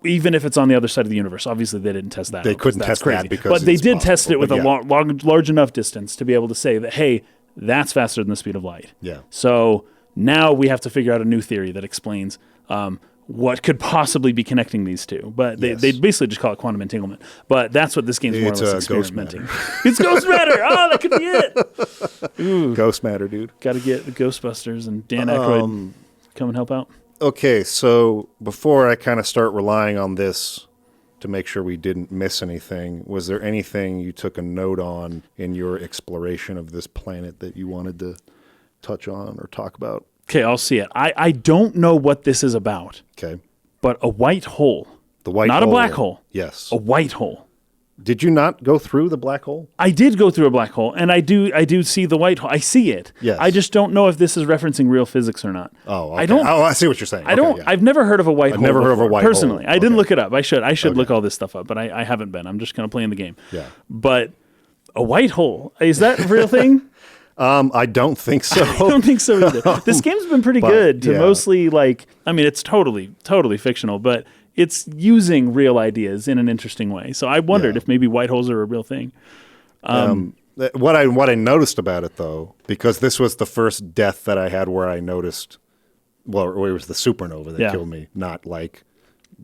Even if it's on the other side of the universe. Obviously, they didn't test that. They couldn't test that because, but they did test it with a large enough distance to be able to say that, hey, that's faster than the speed of light. Yeah. So now we have to figure out a new theory that explains what could possibly be connecting these two. But they basically just call it quantum entanglement. But that's what this game's more or less experimenting. It's ghost matter. Oh, that could be it. Ooh. Ghost matter, dude. Got to get the Ghostbusters and Dan Aykroyd come and help out. Okay, so before I kind of start relying on this to make sure we didn't miss anything, was there anything you took a note on in your exploration of this planet that you wanted to touch on or talk about? Okay, I'll see it. I don't know what this is about. Okay. But a white hole. The white hole. Not a black hole. Yes. A white hole. Did you not go through the black hole? I did go through a black hole, and I do see the white hole. I see it. Yes. I just don't know if this is referencing real physics or not. Oh, okay. I see what you're saying. I've never heard of a white hole. I've never heard of a white hole. Personally. I didn't look it up. I should look all this stuff up, but I haven't been. I'm just kind of playing the game. Yeah. But a white hole, is that a real thing? I don't think so. I don't think so either. This game's been pretty good to mostly it's totally fictional, but it's using real ideas in an interesting way. So I wondered if maybe white holes are a real thing. What I noticed about it, though, because this was the first death that I had where I noticed, well, it was the supernova that killed me, not like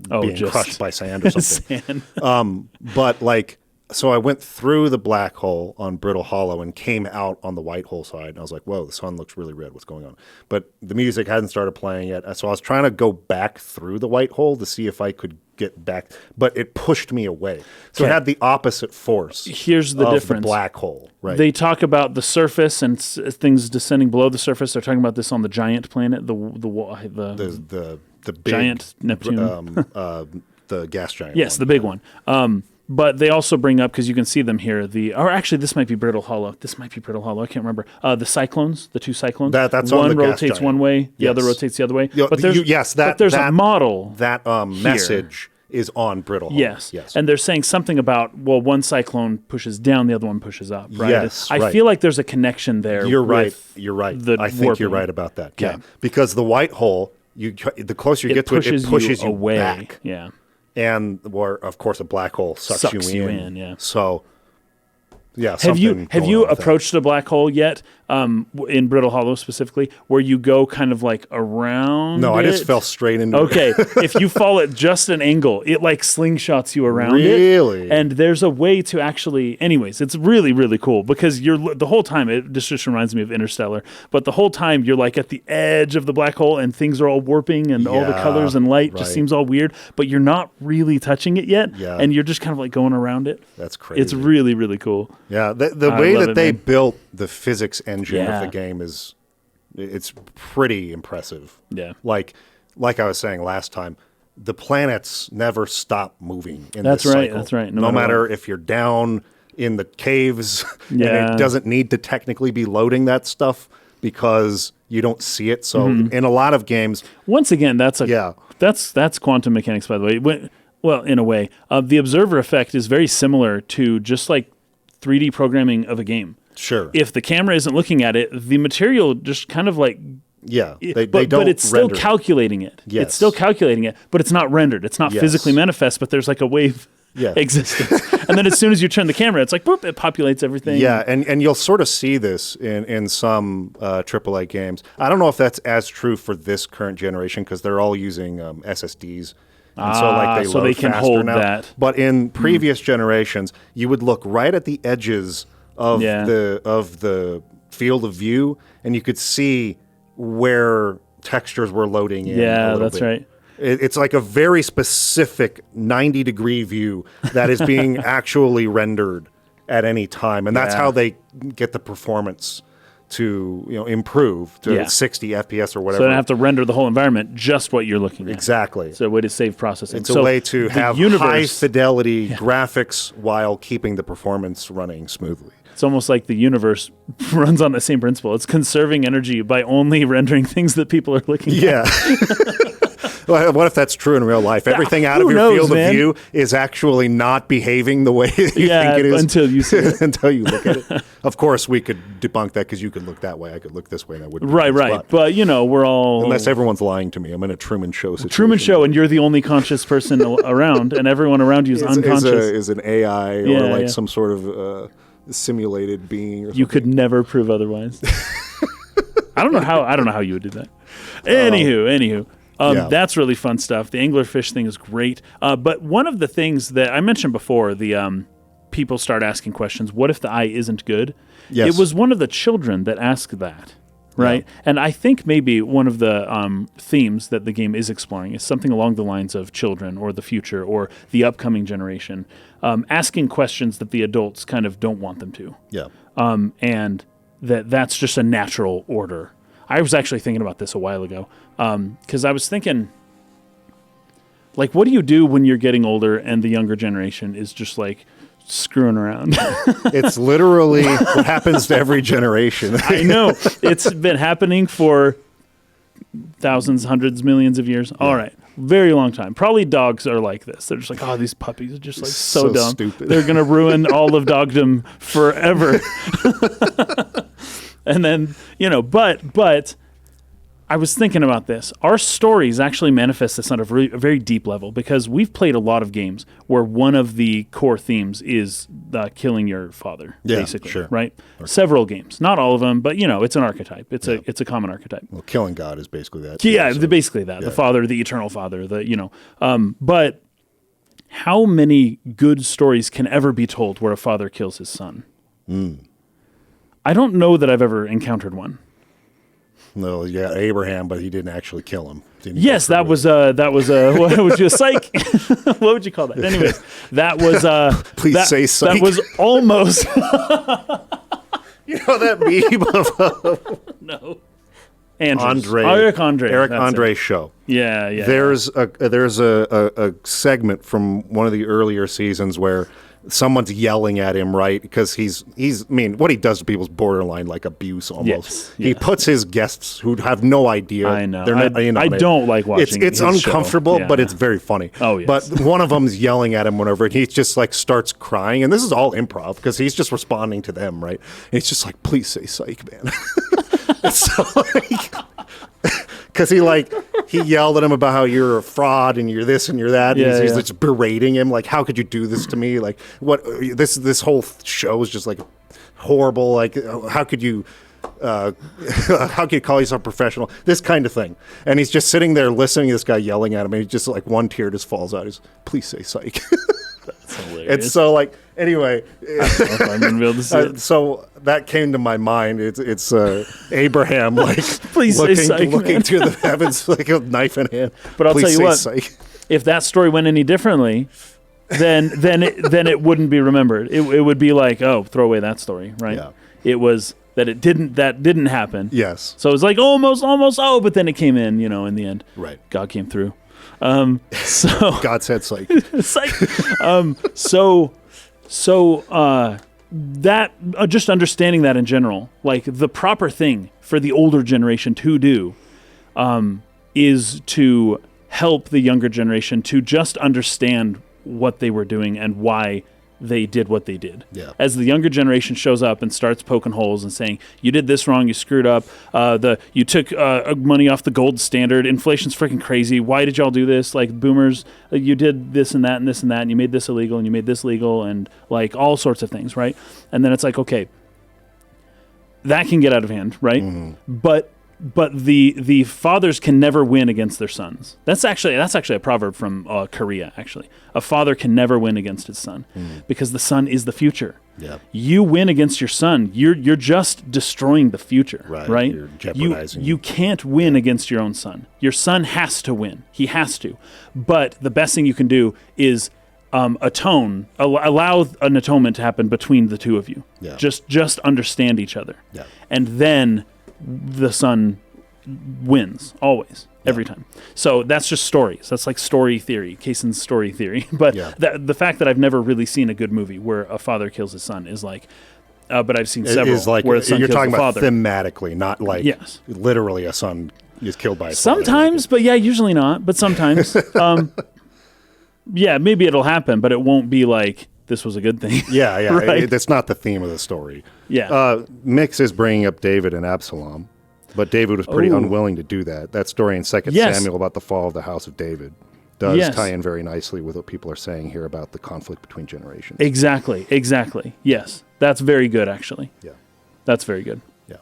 being crushed by sand or something. But like, so I went through the black hole on Brittle Hollow and came out on the white hole side. And I was like, whoa, the sun looks really red. What's going on? But the music hadn't started playing yet. So I was trying to go back through the white hole to see if I could get back, but it pushed me away. So it had the opposite force. Here's the difference. The black hole, right? They talk about the surface and things descending below the surface. They're talking about this on the giant planet, the big giant Neptune, the gas giant. Yes, the big one. But they also bring up, because you can see them here, or actually this might be Brittle Hollow. This might be Brittle Hollow. I can't remember. The cyclones, the two cyclones. That's one on the rotates gas giant. one way, the other rotates the other way. But there's a model. That message is on Brittle Hollow. Yes. And they're saying something about, well, one cyclone pushes down, the other one pushes up, right? Yes, I feel like there's a connection there. You're right. I think you're right about that. Yeah. Because the white hole, the closer you get to it, it pushes you away. Back. Yeah. And, of course, a black hole sucks you in. Yeah. So, yeah. Have you approached a black hole yet? In Brittle Hollow specifically, where you go kind of like around? No, I just fell straight into it. Okay, if you fall at just an angle, it like slingshots you around it. Really? And there's a way to actually. Anyways, it's really really cool because you're the whole time. This just reminds me of Interstellar, but the whole time you're like at the edge of the black hole and things are all warping and all the colors and light just seems all weird, but you're not really touching it yet, and you're just kind of like going around it. That's crazy. It's really really cool. Yeah, the way that they built the physics engine of the game it's pretty impressive. Yeah. Like I was saying last time, the planets never stop moving in this cycle. That's right. No matter if you're down in the caves and it doesn't need to technically be loading that stuff because you don't see it. So in a lot of games, once again, that's quantum mechanics, by the way. Well, in a way, the observer effect is very similar to just like 3D programming of a game. Sure. If the camera isn't looking at it, the material just kind of like they don't. But it's still calculating it. Yes. It's still calculating it, but it's not rendered. It's not physically manifest, but there's like a wave existence. And then as soon as you turn the camera, it's like boop, it populates everything. Yeah, and you'll sort of see this in some AAA games. I don't know if that's as true for this current generation because they're all using SSDs. And so they can hold now. That. But in previous generations, you would look right at the edges of the field of view, and you could see where textures were loading in. Yeah, that's right. It's like a very specific 90-degree view that is being actually rendered at any time, and that's how they get the performance to improve to 60 FPS or whatever. So they don't have to render the whole environment, just what you're looking at. Exactly. It's a way to save processing. It's a way to have high fidelity graphics while keeping the performance running smoothly. It's almost like the universe runs on the same principle. It's conserving energy by only rendering things that people are looking at. Yeah. Well, what if that's true in real life? Everything out of your field of view is actually not behaving the way you think it is. Until you see it. Until you look at it. Of course, we could debunk that because you could look that way. I could look this way. And that wouldn't right. But, we're all... Unless everyone's lying to me. I'm in a Truman Show situation. Truman Show, and you're the only conscious person around, and everyone around you is unconscious. Is an AI or some sort of... simulated being or something. You could never prove otherwise. I don't know how you would do that. Anywho, that's really fun stuff. The anglerfish thing is great. But one of the things that I mentioned before, the people start asking questions. What if the eye isn't good? Yes. It was one of the children that asked that. Right? Yeah. And I think maybe one of the themes that the game is exploring is something along the lines of children or the future or the upcoming generation asking questions that the adults kind of don't want them to. Yeah. And that's just a natural order. I was actually thinking about this a while ago because I was thinking, like, what do you do when you're getting older and the younger generation is just like screwing around? It's literally what happens to every generation. I know. It's been happening for thousands, hundreds, millions of years. Yeah. All right. Very long time. Probably dogs are like this. They're just like, oh, these puppies are just like so dumb. Stupid. They're going to ruin all of dogdom forever. And then, but I was thinking about this. Our stories actually manifest this on a very deep level because we've played a lot of games where one of the core themes is killing your father, basically, sure. right? Several games, not all of them, but it's an archetype. It's a common archetype. Well, killing God is basically that. Yeah, basically that. The Father, the Eternal Father, but how many good stories can ever be told where a father kills his son? I don't know that I've ever encountered one. No, yeah, Abraham, but he didn't actually kill him. Yes, that was what would you psych? What would you call that? Anyways, that was Please say psych. That was almost You know that meme of no. Eric Andre's show. Yeah. There's a segment from one of the earlier seasons where someone's yelling at him, right? Because he's what he does to people is borderline like abuse almost. Yes, He puts his guests who have no idea. I know. They're not, I don't like watching. It's his uncomfortable, show. but it's very funny. Oh yes. But one of them's yelling at him whenever he just like starts crying, and this is all improv because he's just responding to them, right? And he's just like, "Please say psych, man." It's so because he yelled at him about how you're a fraud and you're this and you're that. And he's just berating him, like, how could you do this to me? Like, what? This whole show is just like horrible. Like, how could you? How can you call yourself professional? This kind of thing. And he's just sitting there listening to this guy yelling at him, and he just like one tear just falls out. He's, please say psych. That's hilarious. It's so like anyway. I don't know if I'm gonna be able to see it. So that came to my mind. It's Abraham like please say psych, looking to the heavens like a knife in hand. But I'll tell you what, psych. If that story went any differently, then it wouldn't be remembered. It would be like, oh, throw away that story, right? Yeah. It was that didn't happen. Yes. So it was like almost, but then it came in, in the end. Right. God came through. So God said psych. psych. That just understanding that in general, like the proper thing for the older generation to do, is to help the younger generation to just understand what they were doing and why they did what they did. Yeah. As the younger generation shows up and starts poking holes and saying, you did this wrong, you screwed up, you took money off the gold standard, inflation's freaking crazy, why did y'all do this? Like boomers, you did this and that and this and that, and you made this illegal and you made this legal and like all sorts of things, right? And then it's like, okay, that can get out of hand, right? Mm-hmm. But the fathers can never win against their sons. That's actually a proverb from Korea. Actually, a father can never win against his son because the son is the future. Yeah. You win against your son, you're just destroying the future. Right? You're jeopardizing. You can't win against your own son. Your son has to win. He has to. But the best thing you can do is atone. Allow an atonement to happen between the two of you. Yeah. Just understand each other. Yeah. And then the son wins always, every time. So that's just stories. That's like story theory, Kaysen's story theory. But the fact that I've never really seen a good movie where a father kills his son is like, but I've seen several where the son you're kills talking the about father. Thematically, not like literally a son is killed by his sometimes, father. But usually not. But sometimes, maybe it'll happen, but it won't be like this was a good thing. Yeah. Right? That's not the theme of the story. Yeah. Mix is bringing up David and Absalom, but David was pretty unwilling to do that. That story in 2 Samuel about the fall of the house of David does tie in very nicely with what people are saying here about the conflict between generations. Exactly. Yes. That's very good, actually. Yeah. That's very good. Yeah.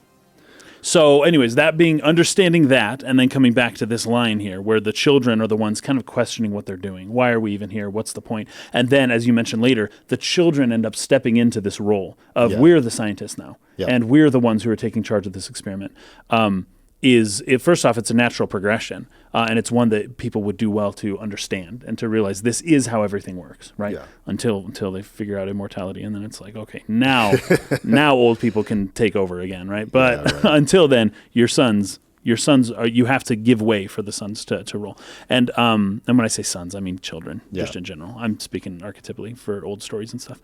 So anyways, that being understanding that, and then coming back to this line here where the children are the ones kind of questioning what they're doing. Why are we even here? What's the point? And then, as you mentioned later, the children end up stepping into this role of we're the scientists now, and we're the ones who are taking charge of this experiment. First off, it's a natural progression, and it's one that people would do well to understand and to realize this is how everything works, right? Yeah. Until they figure out immortality, and then it's like, okay, now old people can take over again, right? But until then, your sons are, you have to give way for the sons to rule. And when I say sons, I mean children, just in general. I'm speaking archetypally for old stories and stuff.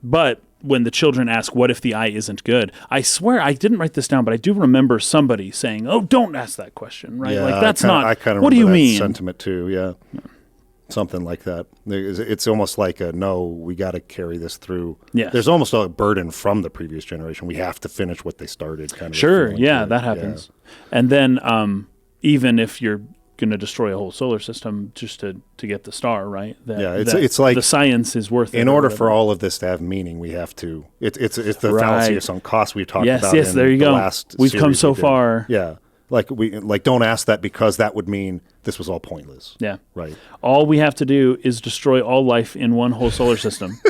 But when the children ask, what if the eye isn't good? I swear I didn't write this down, but I do remember somebody saying, oh, don't ask that question, right? Yeah, like, that's I kind of what do you mean? Sentiment too, yeah. something like that. It's almost like no, we got to carry this through. Yes. There's almost a burden from the previous generation. We have to finish what they started. Kind of. Sure, yeah, that happens. Yeah. And then even if you're going to destroy a whole solar system just to get the star, right? It's like the science is worth it. In order for all of this to have meaning, we have to. It's the fallacy of sunk cost we talked about. Yes, there you go. We've come so far. Yeah. Don't ask that because that would mean this was all pointless. Yeah. Right. All we have to do is destroy all life in one whole solar system.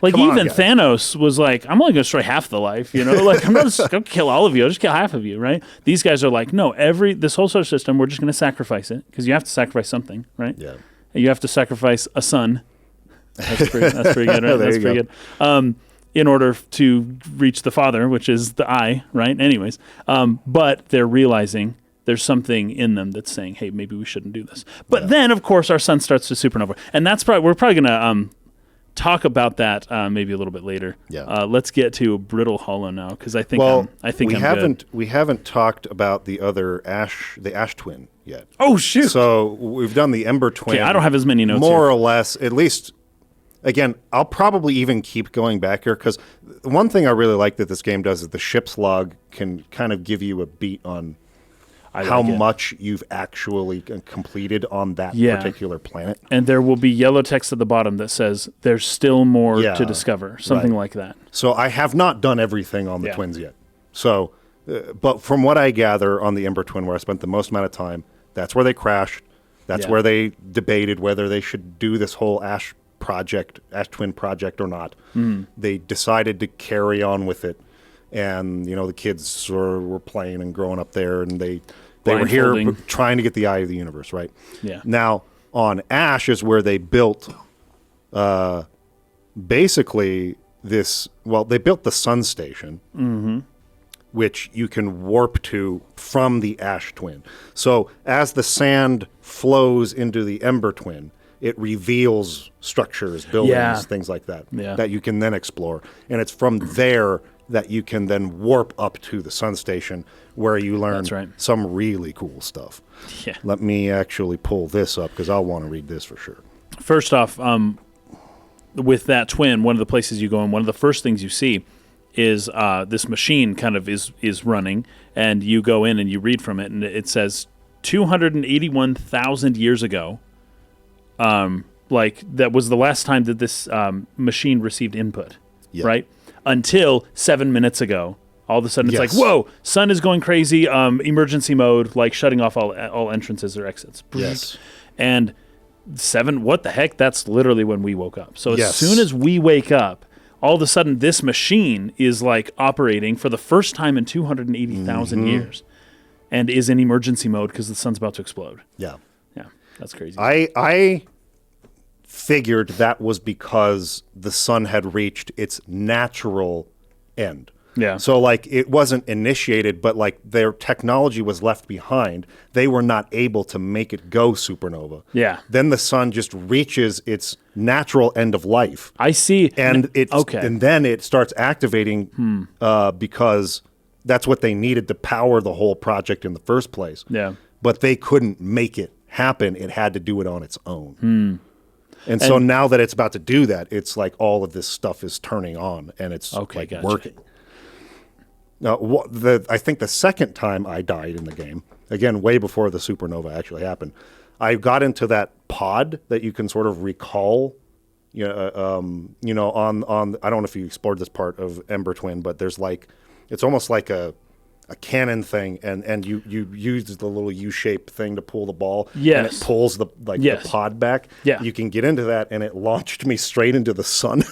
Thanos was like, I'm only going to destroy half the life, Like, I'm not just going to kill all of you. I'll just kill half of you, right? These guys are like, no, this whole solar system, we're just going to sacrifice it because you have to sacrifice something, right? Yeah. And you have to sacrifice a son. That's pretty good, right? That's pretty good. In order to reach the Father, which is the I, right? Anyways, but they're realizing there's something in them that's saying, hey, maybe we shouldn't do this. But then, of course, our sun starts to supernova. And we're probably going to talk about that maybe a little bit later. Yeah. Let's get to Brittle Hollow now, because I think we haven't talked about the ash twin yet. Oh, shoot. So we've done the Ember twin. Okay, I don't have as many notes more here. or less, at least. Again, I'll probably even keep going back here because one thing I really like that this game does is the ship's log can kind of give you a beat on how much you've actually completed on that particular planet. And there will be yellow text at the bottom that says there's still more to discover, something like that. So I have not done everything on the twins yet. So, but from what I gather on the Ember twin, where I spent the most amount of time, that's where they crashed. That's where they debated whether they should do this whole ash twin project or not. They decided to carry on with it, and the kids were playing and growing up there, and they were here trying to get the eye of the universe, right? Yeah. Now on Ash is where they built basically this. Well, they built the sun station, which you can warp to from the Ash twin. So as the sand flows into the Ember twin, it reveals structures, buildings, things like that, that you can then explore. And it's from there that you can then warp up to the sun station where you learn some really cool stuff. Yeah. Let me actually pull this up because I'll want to read this for sure. First off, with that twin, one of the places you go and one of the first things you see is this machine kind of is running, and you go in and you read from it, and it says 281,000 years ago, that was the last time that this machine received input, right? Until 7 minutes ago. All of a sudden, it's like, whoa, sun is going crazy, emergency mode, like shutting off all entrances or exits. Yes. And 7, what the heck? That's literally when we woke up. So as soon as we wake up, all of a sudden, this machine is like operating for the first time in 280,000 years and is in emergency mode because the sun's about to explode. Yeah. Yeah, that's crazy. I figured that was because the sun had reached its natural end. Yeah. So it wasn't initiated, but their technology was left behind. They were not able to make it go supernova. Yeah. Then the sun just reaches its natural end of life. I see. And and then it starts activating because that's what they needed to power the whole project in the first place. Yeah. But they couldn't make it happen. It had to do it on its own. And so now that it's about to do that, it's like all of this stuff is turning on and it's working. Now, I think the second time I died in the game, again, way before the supernova actually happened, I got into that pod that you can sort of recall, on I don't know if you explored this part of Ember Twin, but there's it's almost like a cannon thing, and you use the little U-shaped thing to pull the ball, and it pulls the pod back. Yeah. You can get into that, and it launched me straight into the sun.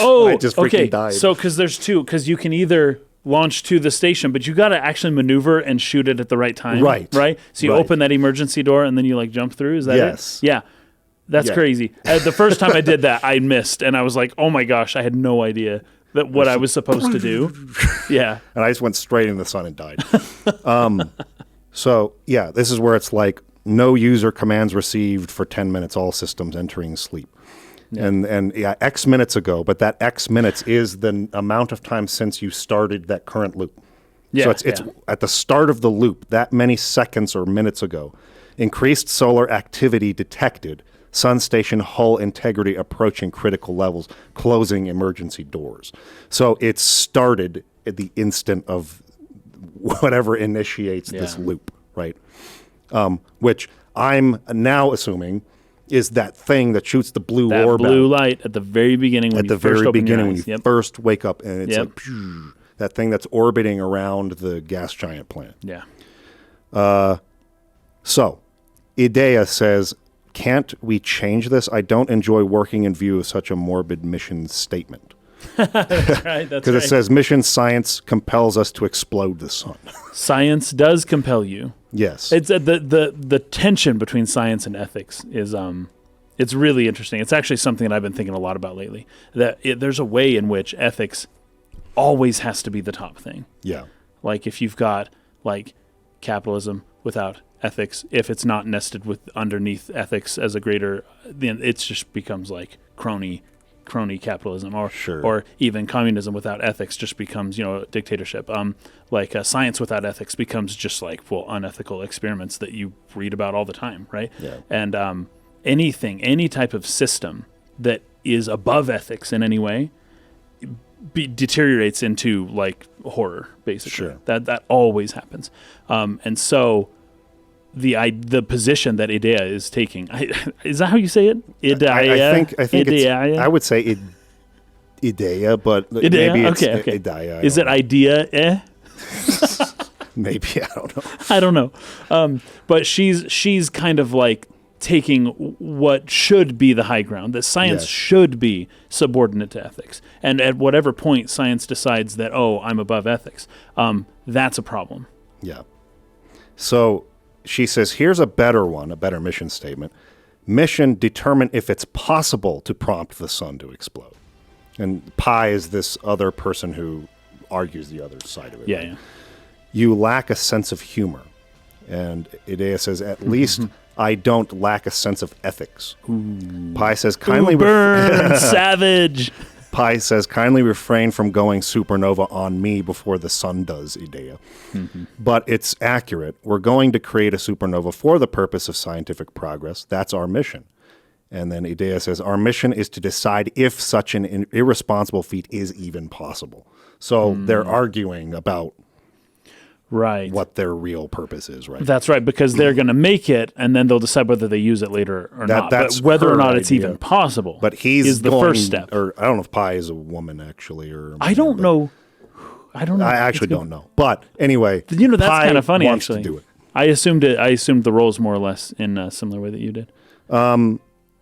Oh, I just freaking died. So because there's two, because you can either launch to the station, but you got to actually maneuver and shoot it at the right time. Right. So you open that emergency door, and then you jump through. Is that it? Yeah. That's crazy. The first time I did that, I missed, and I was like, oh my gosh, I had no idea that what I was supposed to do. Yeah. And I just went straight in the sun and died. So, this is where it's no user commands received for 10 minutes, all systems entering sleep. Yeah. And X minutes ago, but that X minutes is the amount of time since you started that current loop. Yeah, so it's at the start of the loop, that many seconds or minutes ago, increased solar activity detected. Sun station hull integrity approaching critical levels, closing emergency doors. So it started at the instant of whatever initiates this loop, right? Which I'm now assuming is that thing that shoots the blue orb blue out light at the very beginning when at you the first very open beginning your when eyes. you first wake up, and it's like phew, that thing that's orbiting around the gas giant planet. Yeah. So, Idea says, can't we change this? I don't enjoy working in view of such a morbid mission statement. That's right. Because it says mission science compels us to explode the sun. Science does compel you. Yes. It's the tension between science and ethics is it's really interesting. It's actually something that I've been thinking a lot about lately. That there's a way in which ethics always has to be the top thing. Yeah. Like if you've got like capitalism without ethics, if it's not nested with underneath ethics as a greater, then it just becomes like crony capitalism, or even communism without ethics just becomes dictatorship. Like science without ethics becomes just like unethical experiments that you read about all the time, right? Yeah. And any type of system that is above ethics in any way deteriorates into like horror, basically. Sure. That always happens, and so. The position that Idea is taking, is that how you say it? Idea? I think Idea? I would say Idea, but Idea? maybe it's okay. Idea. Is it idea? Maybe, I don't know. I don't know. But she's kind of like taking what should be the high ground, that science should be subordinate to ethics. And at whatever point science decides that, I'm above ethics, that's a problem. Yeah. So she says, here's a better mission statement. Mission, determine if it's possible to prompt the sun to explode. And Pi is this other person who argues the other side of it. Yeah, right? yeah. You lack a sense of humor. And Idea says, at least I don't lack a sense of ethics. Ooh. Pi says, kindly... burn, savage! Pi says, kindly refrain from going supernova on me before the sun does, Idea. Mm-hmm. But it's accurate. We're going to create a supernova for the purpose of scientific progress. That's our mission. And then Idea says, our mission is to decide if such an irresponsible feat is even possible. So they're arguing about what their real purpose is, right? That's right, because they're going to make it, and then they'll decide whether they use it later or not. That's but whether or not it's idea. even possible but is the first step. Or I don't know if Pi is a woman, actually. Or I don't know. I don't know. I actually don't know. But anyway, that's Pi kind of funny, wants actually. to do it. I assumed the roles more or less in a similar way that you did.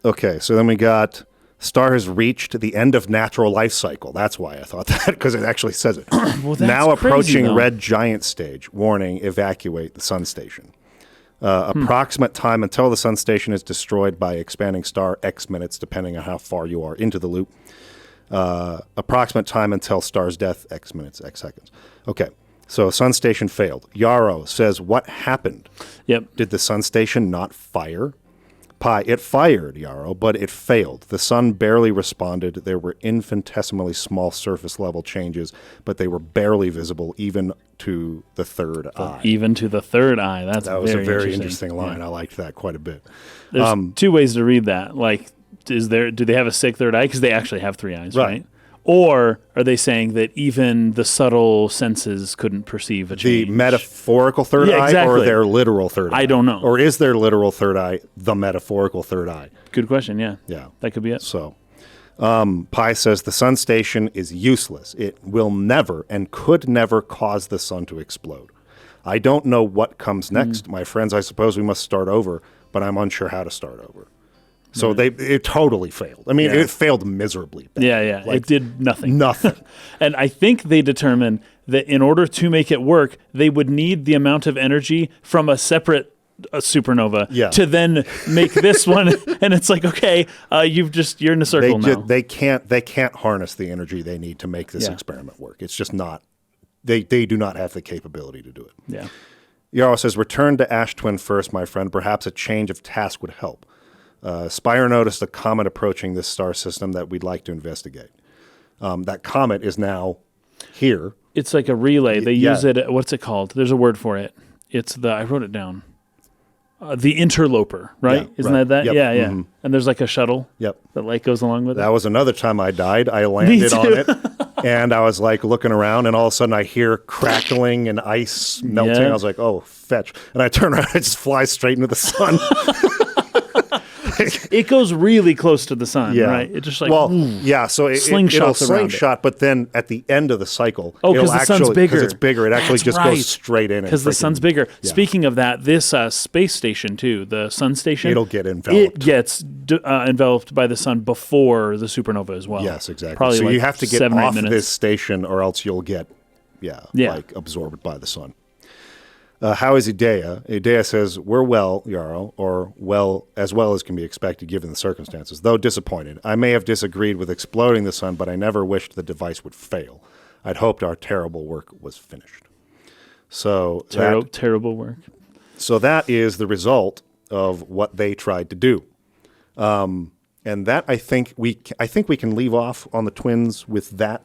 Okay, so then we got... Star has reached the end of natural life cycle. That's why I thought that, because it actually says it. Well, that's now approaching crazy, red giant stage. Warning, evacuate the sun station. Approximate time until the sun station is destroyed by expanding star X minutes, depending on how far you are into the loop. Approximate time until star's death, X minutes, X seconds. Okay, so sun station failed. Yarrow says, what happened? Yep. Did the sun station not fire? Pi, it fired, Yarrow, but it failed. The sun barely responded. There were infinitesimally small surface level changes, but they were barely visible even to the third eye. Even to the third eye. That was a very interesting line. Yeah. I liked that quite a bit. There's two ways to read that. Like, do they have a sick third eye? Because they actually have three eyes, right? Or are they saying that even the subtle senses couldn't perceive a change? The metaphorical third eye or their literal third eye? I don't know. Or is their literal third eye the metaphorical third eye? Good question, yeah. Yeah. That could be it. So, Pi says the sun station is useless. It will never and could never cause the sun to explode. I don't know what comes next. My friends, I suppose we must start over, but I'm unsure how to start over. So it totally failed. I mean, it failed miserably. Yeah. Like, it did nothing. Nothing. And I think they determined that in order to make it work, they would need the amount of energy from a separate supernova to then make this one. And it's like, okay, you're in a circle now. They can't harness the energy they need to make this experiment work. It's just not. They do not have the capability to do it. Yeah. Yarrow says, return to Ash Twin first, my friend. Perhaps a change of task would help. Spire noticed a comet approaching this star system that we'd like to investigate. That comet is now here. It's like a relay. They use it. What's it called? There's a word for it. I wrote it down. the interloper, right? Yeah, Isn't right. that? Yep. Yeah, yeah. Mhm. And there's like a shuttle. Yep. That like goes along with That it. was another time I died. I landed on it, and I was like looking around, and all of a sudden I hear crackling and ice melting. Yeah. I was like, "Oh, fetch!" And I turn around, I just fly straight into the sun. It goes really close to the sun, Yeah. right? It just like yeah. So it'll slingshots around it. slingshot, but then at the end of the cycle, Oh, 'cause it'll the sun's actually- bigger. it's bigger. It actually That's just right. goes straight in. because the sun's bigger. Speaking of that, this space station too, the sun station, It'll get enveloped. It gets enveloped by the sun before the supernova as well. Yes, exactly. Probably so like you have to get 7 or 8 off minutes. this station, or else you'll get, Yeah. like absorbed by the sun. How is Idea? Idea says, "We're well, Yarrow, or as well as can be expected given the circumstances. Though disappointed, I may have disagreed with exploding the sun, but I never wished the device would fail. I'd hoped our terrible work was finished." So Terrible work. So that is the result of what they tried to do, and that I think we can leave off on the twins with that.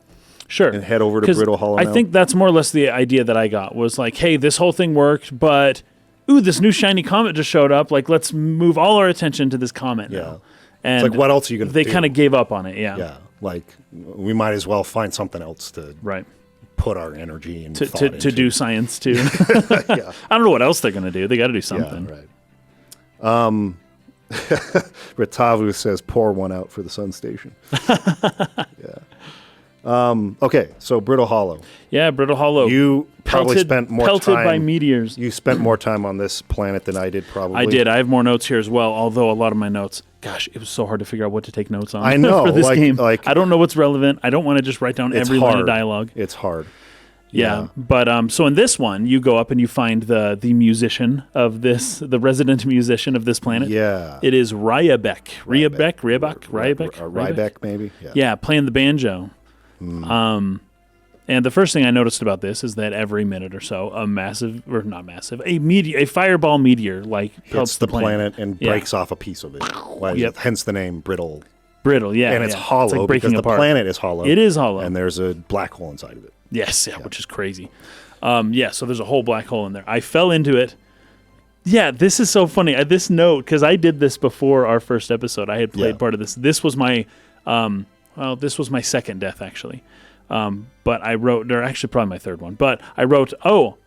Sure. And head over to 'Cause Brittle Hollow I now? think that's more or less the idea that I got was like, hey, this whole thing worked, but this new shiny comet just showed up. Like, let's move all our attention to this comet now. And It's like, what else are you going to do? They kind of gave up on it, yeah. Yeah, like we might as well find something else to Right. put our energy and To thought into. do science too. Yeah, I don't know what else they're going to do. They got to do something. yeah, right. Ratavu says, "Pour one out for the Sun Station." Yeah. Okay, so Brittle Hollow. Yeah, Brittle Hollow. You probably spent more pelted time by meteors. You spent more time on this planet than I did, probably. I did. I have more notes here as well. Although a lot of my notes, gosh, it was so hard to figure out what to take notes on. I know, for this like- game. like- I don't know what's relevant. I don't want to just write down It's every line of hard. dialogue. It's hard. Yeah, but so in this one, you go up and you find the musician of this, the resident musician of this planet. Yeah. It is Ryabek. Ryabek, Ryback, maybe. Yeah, playing the banjo. And the first thing I noticed about this is that every minute or so, a fireball meteor like Hits pelts the planet and Yeah. breaks off a piece of it. Yep. Hence the name Brittle. Brittle. Yeah, And it's yeah. hollow It's like because breaking the apart. planet is hollow. It is hollow. And there's a black hole inside of it. Yes, yeah, which is crazy. So there's a whole black hole in there. I fell into it. Yeah, this is so funny. This note, because I did this before our first episode. I had played part of this. This was my, this was my second death actually. But I wrote, or actually probably my third one. But I wrote,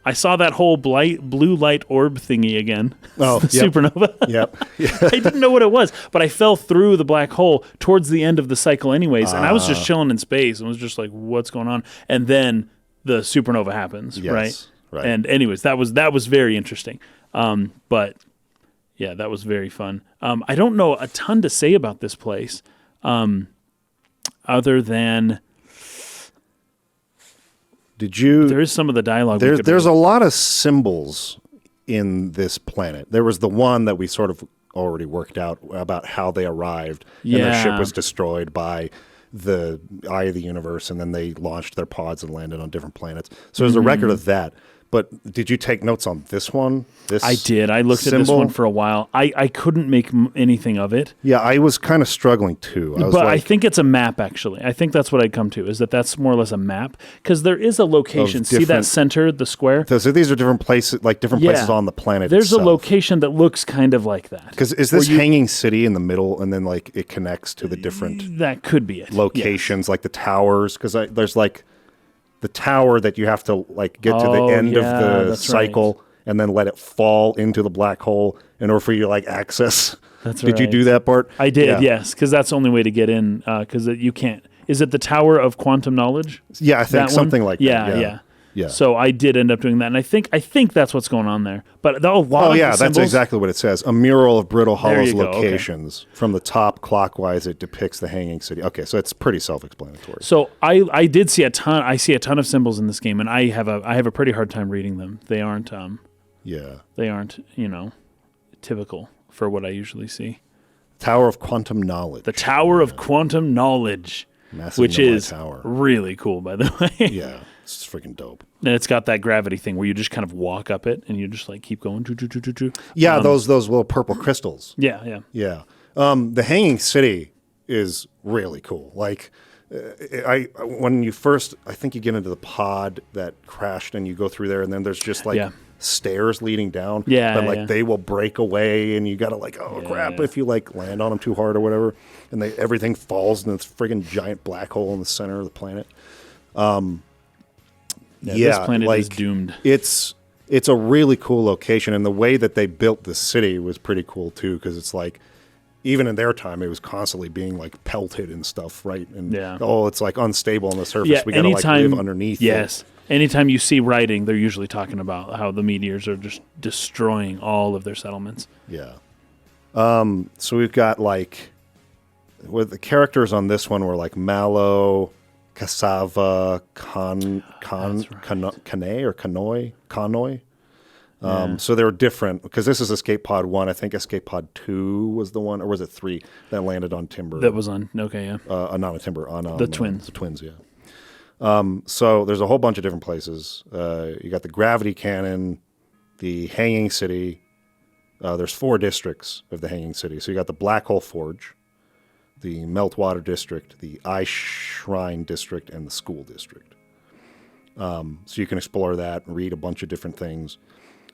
I saw that whole blue light orb thingy again. Oh, the yep. supernova. Yep. I didn't know what it was, but I fell through the black hole towards the end of the cycle anyways, and I was just chilling in space and was just like, what's going on? And then the supernova happens, Yes, right. And anyways, that was very interesting. But yeah, that was very fun. I don't know a ton to say about this place, other than there is some of the dialogue. There's a lot of symbols in this planet. There was the one that we sort of already worked out about how they arrived, and their ship was destroyed by the Eye of the Universe, and then they launched their pods and landed on different planets. So there's a record of that. But did you take notes on this one? I did. I looked at this one for a while. I couldn't make anything of it. Yeah, I was kind of struggling too. I think it's a map, actually. I think that's what I'd come to, is that's more or less a map. Because there is a location. See that center, the square? So these are different places, places on the planet There's itself. a location that looks kind of like that. Because is this hanging city in the middle, and then it connects to the different That could be it. locations, like the towers? Because there's the tower that you have to get to the end of the cycle and then let it fall into the black hole in order for you to access. Did you do that part? I did, yes, because that's the only way to get in. Because you can't. Is it the Tower of Quantum Knowledge? Yeah, I think something like that. Yeah. So I did end up doing that, and I think that's what's going on there. But a lot of the that's symbols, exactly what it says. A mural of Brittle Hollow's you go, locations. From the top clockwise, it depicts the hanging city. Okay, so it's pretty self-explanatory. So I did see a ton. I see a ton of symbols in this game, and I have a pretty hard time reading them. They aren't typical for what I usually see. Tower of Quantum Knowledge. The Tower of Quantum Knowledge, Massive which is tower. really cool, by the way. Yeah, it's freaking dope. And it's got that gravity thing where you just kind of walk up it and you just keep going. Yeah, those little purple crystals. Yeah. The Hanging City is really cool. When you first, I think you get into the pod that crashed and you go through there, and then there's just stairs leading down. Yeah, but like yeah. they will break away, and you gotta like, oh crap, if you like land on them too hard or whatever, and everything falls in this friggin' giant black hole in the center of the planet. This planet is doomed. It's a really cool location, and the way that they built the city was pretty cool too, because it's like, even in their time, it was constantly being like pelted and stuff, right? And it's like unstable on the surface. Yeah, we gotta like live underneath. Yes. Anytime you see writing, they're usually talking about how the meteors are just destroying all of their settlements. Yeah. So we've got like, with the characters on this one were like Mallow, Cassava, Connoy. So they were different, because this is Escape Pod 1. I think Escape Pod 2 was the one, or was it 3 that landed on Timber? That was on, okay, yeah. Not on Timber, on the Twins. The Twins, yeah. So there's a whole bunch of different places. You got the Gravity Cannon, the Hanging City. There's 4 districts of the Hanging City. So you got the Black Hole Forge, the Meltwater District, the Ice Shrine District, and the School District. So you can explore that and read a bunch of different things.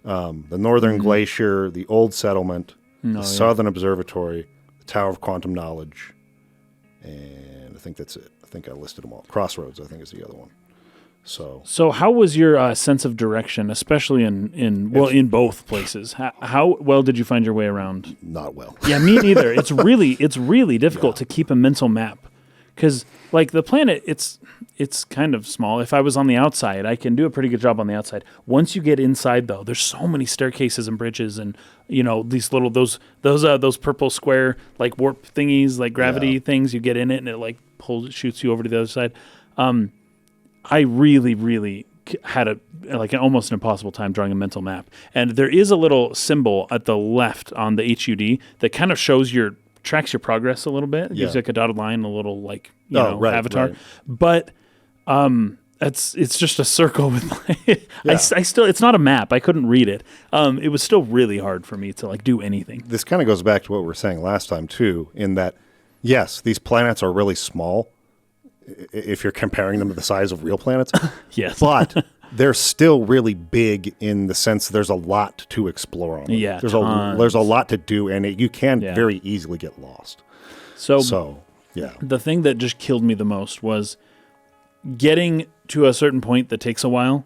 The Northern Glacier, the Old Settlement, the Southern Observatory, the Tower of Quantum Knowledge, and I think that's it. I think I listed them all. Crossroads, I think, is the other one. So how was your sense of direction, especially in both places? How well did you find your way around? Not well. Yeah, me neither. It's really difficult to keep a mental map, because like the planet, it's kind of small. If I was on the outside, I can do a pretty good job on the outside. Once you get inside, though, there's so many staircases and bridges, and these little those purple square like warp thingies, like gravity things. You get in it, and it like shoots you over to the other side. I really had an almost an impossible time drawing a mental map. And there is a little symbol at the left on the HUD that kind of tracks your progress a little bit. It gives you like a dotted line, a little like avatar. Right. But it's just a circle with I still, it's not a map. I couldn't read it. It was still really hard for me to like do anything. This kind of goes back to what we were saying last time too, in that yes, these planets are really small if you're comparing them to the size of real planets. Yes. But they're still really big in the sense there's a lot to explore on them. Yeah, there's a lot to do, and you can very easily get lost. So yeah. The thing that just killed me the most was getting to a certain point that takes a while,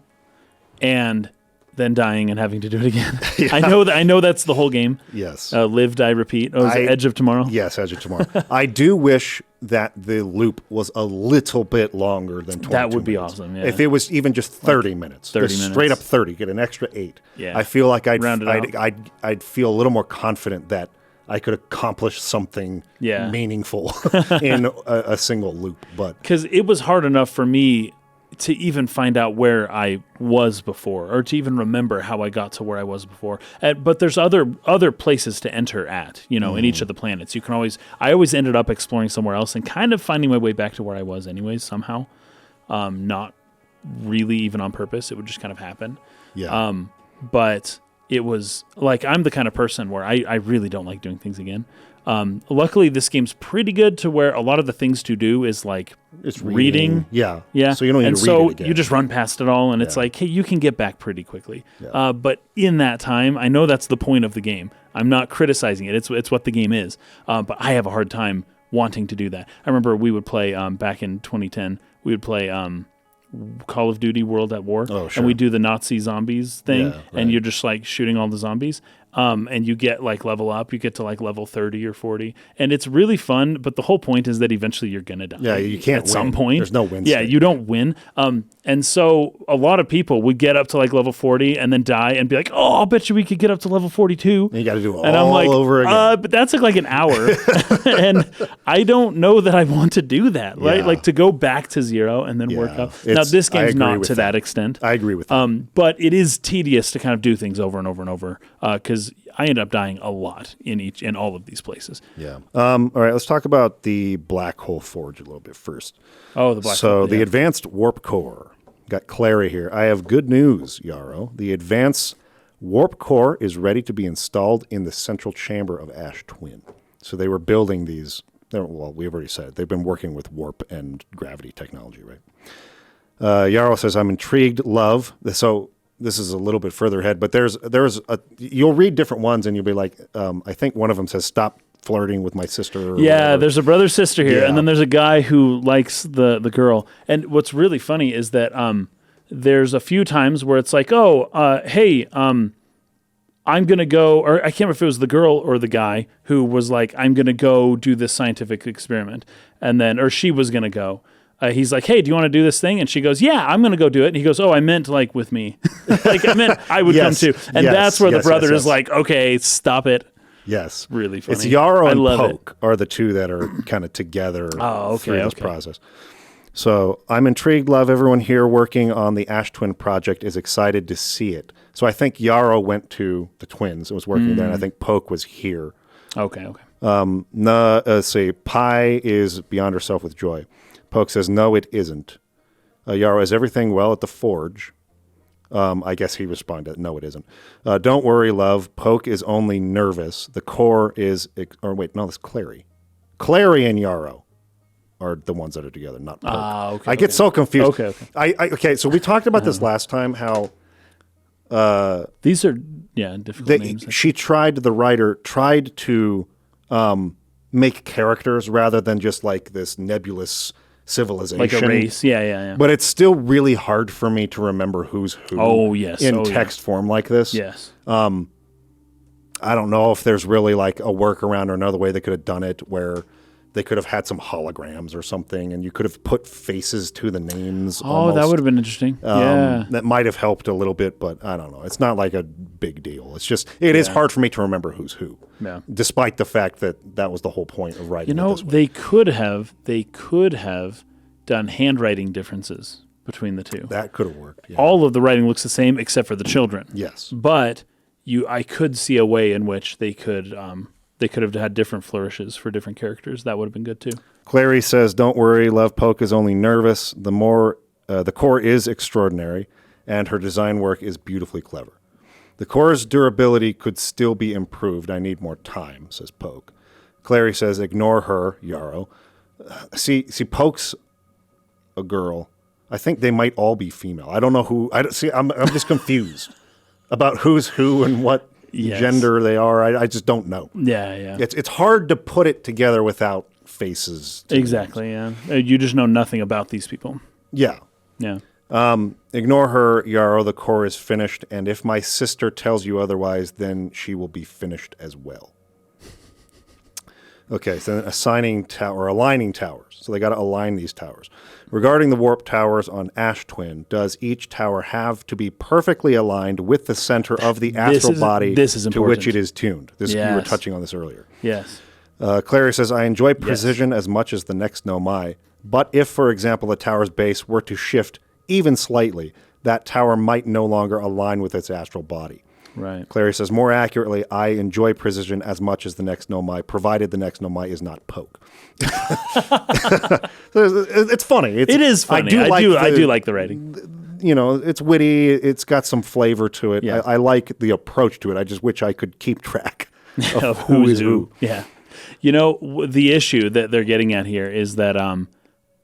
and then dying and having to do it again. Yeah. I know that's the whole game. Yes. Live, die, repeat. Oh, is it Edge of Tomorrow? Yes, Edge of Tomorrow. I do wish that the loop was a little bit longer than 22 That would be minutes. awesome, yeah. If it was even just 30 minutes. 30 just minutes. Straight up 30, get an extra 8. Yeah. I feel like I'd feel a little more confident that I could accomplish something meaningful in a single loop. Because it was hard enough for me to even find out where I was before, or to even remember how I got to where I was before. But there's other places to enter at, in each of the planets. I always ended up exploring somewhere else and kind of finding my way back to where I was anyways, somehow. Not really even on purpose. It would just kind of happen. Yeah. But it was like, I'm the kind of person where I really don't like doing things again. Luckily, this game's pretty good to where a lot of the things to do is like it's reading. Yeah. Yeah. So you don't need to read it again. You just run past it all, and it's like, hey, you can get back pretty quickly. Yeah. But in that time, I know that's the point of the game. I'm not criticizing it. It's what the game is. But I have a hard time wanting to do that. I remember we would play back in 2010. We would play Call of Duty World at War, and we do the Nazi zombies thing, and you're just like shooting all the zombies. And you get like level up, you get to like level 30 or 40, and it's really fun. But the whole point is that eventually you're gonna die. Yeah, you can't at some point. There's no win. Yeah, you don't win. And so a lot of people would get up to like level 40 and then die and be like, "Oh, I'll bet you we could get up to level 42." And you got to do it all over again. But that's like an hour, and I don't know that I want to do that. Right, like to go back to 0 and then work up. Now this game's not to that extent. I agree with that. But it is tedious to kind of do things over and over and over because I end up dying a lot in all of these places. Yeah. All right, let's talk about the Black Hole Forge a little bit first. Oh, the Black Hole. So the Advanced Warp Core. Got Clary here. I have good news, Yarrow. The Advanced Warp Core is ready to be installed in the central chamber of Ash Twin. So they were building these. Well, we've already said it. They've been working with warp and gravity technology, right? Yarrow says, I'm intrigued, love. So this is a little bit further ahead, but you'll read different ones and you'll be like, I think one of them says, "Stop flirting with my sister." Or whatever. There's a brother-sister here, Yeah. and then there's a guy who likes the girl. And what's really funny is that there's a few times where it's like, hey, I'm going to go, or I can't remember if it was the girl or the guy who was like, I'm going to go do this scientific experiment. And then, or she was going to go. He's like, hey, do you want to do this thing? And she goes, yeah, I'm going to go do it. And he goes, oh, I meant like with me. Like I meant I would come too. And that's where the brother is like, okay, stop it. Yes. Really funny. It's Yarrow and love Poke are the two that are kind of together through this okay. process. So I'm intrigued, love. Everyone here working on the Ash Twin project is excited to see it. So I think Yarrow went to the twins and was working there, and I think Poke was here. Okay. Say Pi is beyond herself with joy. Poke says, no, it isn't. Yarrow, is everything well at the forge? I guess he responded, no, it isn't. Don't worry, love. Poke is only nervous. The core is, that's Clary. Clary and Yarrow are the ones that are together, not Poke. I get so confused. Okay. So we talked about this last time, how these are difficult names. The writer tried to make characters rather than just like this nebulous civilization, like a race. Yeah. But it's still really hard for me to remember who's who. In text form like this. Yes. I don't know if there's really like a workaround or another way they could have done it where they could have had some holograms or something, and you could have put faces to the names. That would have been interesting. That might have helped a little bit, but I don't know. It's not like a big deal. It's just it is hard for me to remember who's who. Yeah. Despite the fact that was the whole point of writing. They could have done handwriting differences between the two. That could have worked. Yeah. All of the writing looks the same except for the children. Yes, but I could see a way in which they could have had different flourishes for different characters. That would have been good too. Clary says, don't worry, love. Poke is only nervous. The core is extraordinary, and her design work is beautifully clever. The core's durability could still be improved. I need more time, says Poke. Clary says, ignore her, Yarrow. See, Poke's a girl. I think they might all be female. I don't know who. I'm just confused about who's who and what gender they are. I just don't know. Yeah. It's hard to put it together without faces. Exactly, yeah. You just know nothing about these people. Yeah. Yeah. Ignore her, Yarrow. The core is finished, and if my sister tells you otherwise, then she will be finished as well. Okay, so then aligning towers. So they got to align these towers. Regarding the warp towers on Ash Twin, does each tower have to be perfectly aligned with the center of the astral body to which it is tuned? You were touching on this earlier. Yes. Clary says, I enjoy precision as much as the next Nomai, but if, for example, the tower's base were to shift even slightly, that tower might no longer align with its astral body. Right. Clary says, more accurately, I enjoy precision as much as the next Nomai, provided the next Nomai is not Poke. It's funny. It is funny. I do like the writing. It's witty. It's got some flavor to it. Yeah. I like the approach to it. I just wish I could keep track of who is who. Yeah. The issue that they're getting at here is that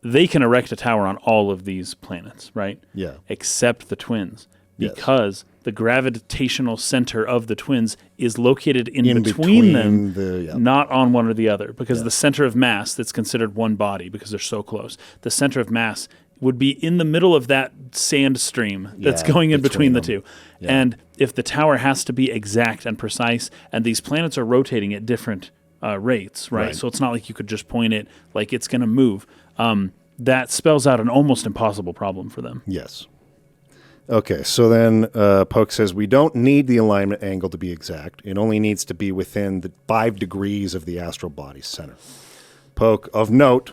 they can erect a tower on all of these planets, right? Yeah. Except the twins, because the gravitational center of the twins is located in between them, not on one or the other, because the center of mass that's considered one body because they're so close. The center of mass would be in the middle of that sand stream that's going in between the two. Yeah. And if the tower has to be exact and precise, and these planets are rotating at different rates, right? So it's not like you could just point it like it's going to move. That spells out an almost impossible problem for them. Yes. Okay, so then Poke says, we don't need the alignment angle to be exact. It only needs to be within the 5 degrees of the astral body's center. Poke, of note,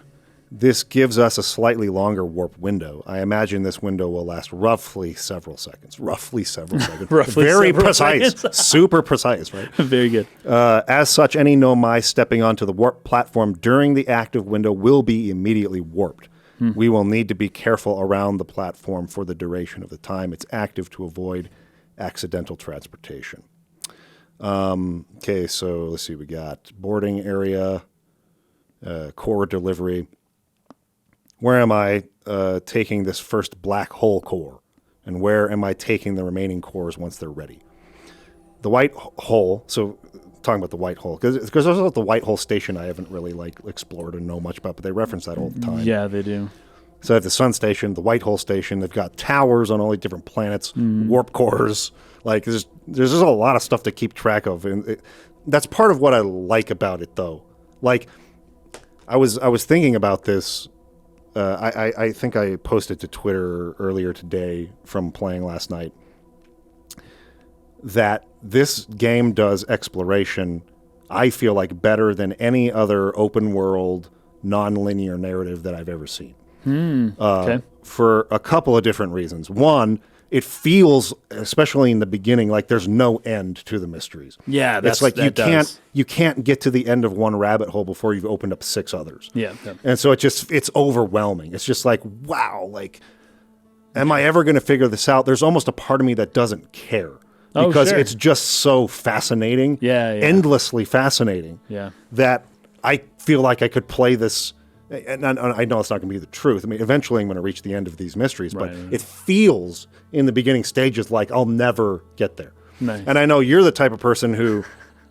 this gives us a slightly longer warp window. I imagine this window will last roughly several seconds. Very precise. Super precise, right? Very good. As such, any Nomai stepping onto the warp platform during the active window will be immediately warped. We will need to be careful around the platform for the duration of the time it's active to avoid accidental transportation. Okay, so let's see. We got boarding area, core delivery. Where am I taking this first black hole core? And where am I taking the remaining cores once they're ready? The white hole, so talking about the white hole, because there's also the white hole station I haven't really explored or know much about, but they reference that all the time. Yeah, they do. So I have the sun station, the white hole station. They've got towers on all the different planets, warp cores. Like there's just a lot of stuff to keep track of, and that's part of what I like about it, though. Like I was thinking about this. I think I posted to Twitter earlier today from playing last night that this game does exploration, I feel like, better than any other open world non-linear narrative that I've ever seen. Okay. For a couple of different reasons. One, it feels, especially in the beginning, like there's no end to the mysteries. Yeah, it's like you can't get to the end of one rabbit hole before you've opened up 6 others. Yeah. And so it's overwhelming. It's just like, wow, like, am I ever going to figure this out? There's almost a part of me that doesn't care because it's just so fascinating. Yeah. Endlessly fascinating. Yeah. That I feel like I could play this. And I know it's not going to be the truth. I mean, eventually I'm going to reach the end of these mysteries, but it feels in the beginning stages like I'll never get there. Nice. And I know you're the type of person who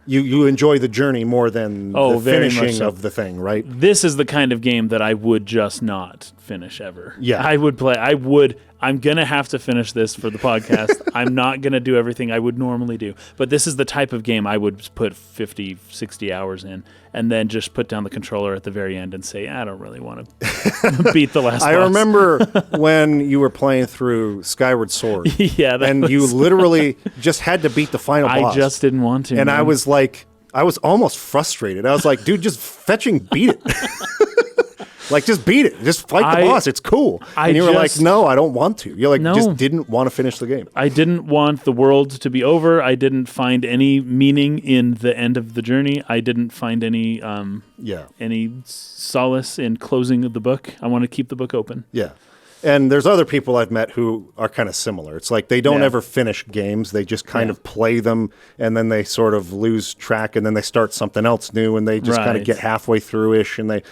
you enjoy the journey more than the finishing of the thing, right? This is the kind of game that I would just not finish ever. Yeah. I'm going to have to finish this for the podcast. I'm not going to do everything I would normally do. But this is the type of game I would put 50, 60 hours in and then just put down the controller at the very end and say, I don't really want to beat the last boss. I remember when you were playing through Skyward Sword. You literally just had to beat the final boss. I just didn't want to. And man. I was almost frustrated. I was like, dude, just fetching beat it. Like, just beat it. Just fight the boss. It's cool. And you were like, no, I don't want to. You're like, just didn't want to finish the game. I didn't want the world to be over. I didn't find any meaning in the end of the journey. I didn't find any solace in closing the book. I want to keep the book open. Yeah. And there's other people I've met who are kind of similar. It's like they don't ever finish games. They just kind of play them, and then they sort of lose track, and then they start something else new, and they just kind of get halfway through-ish, and then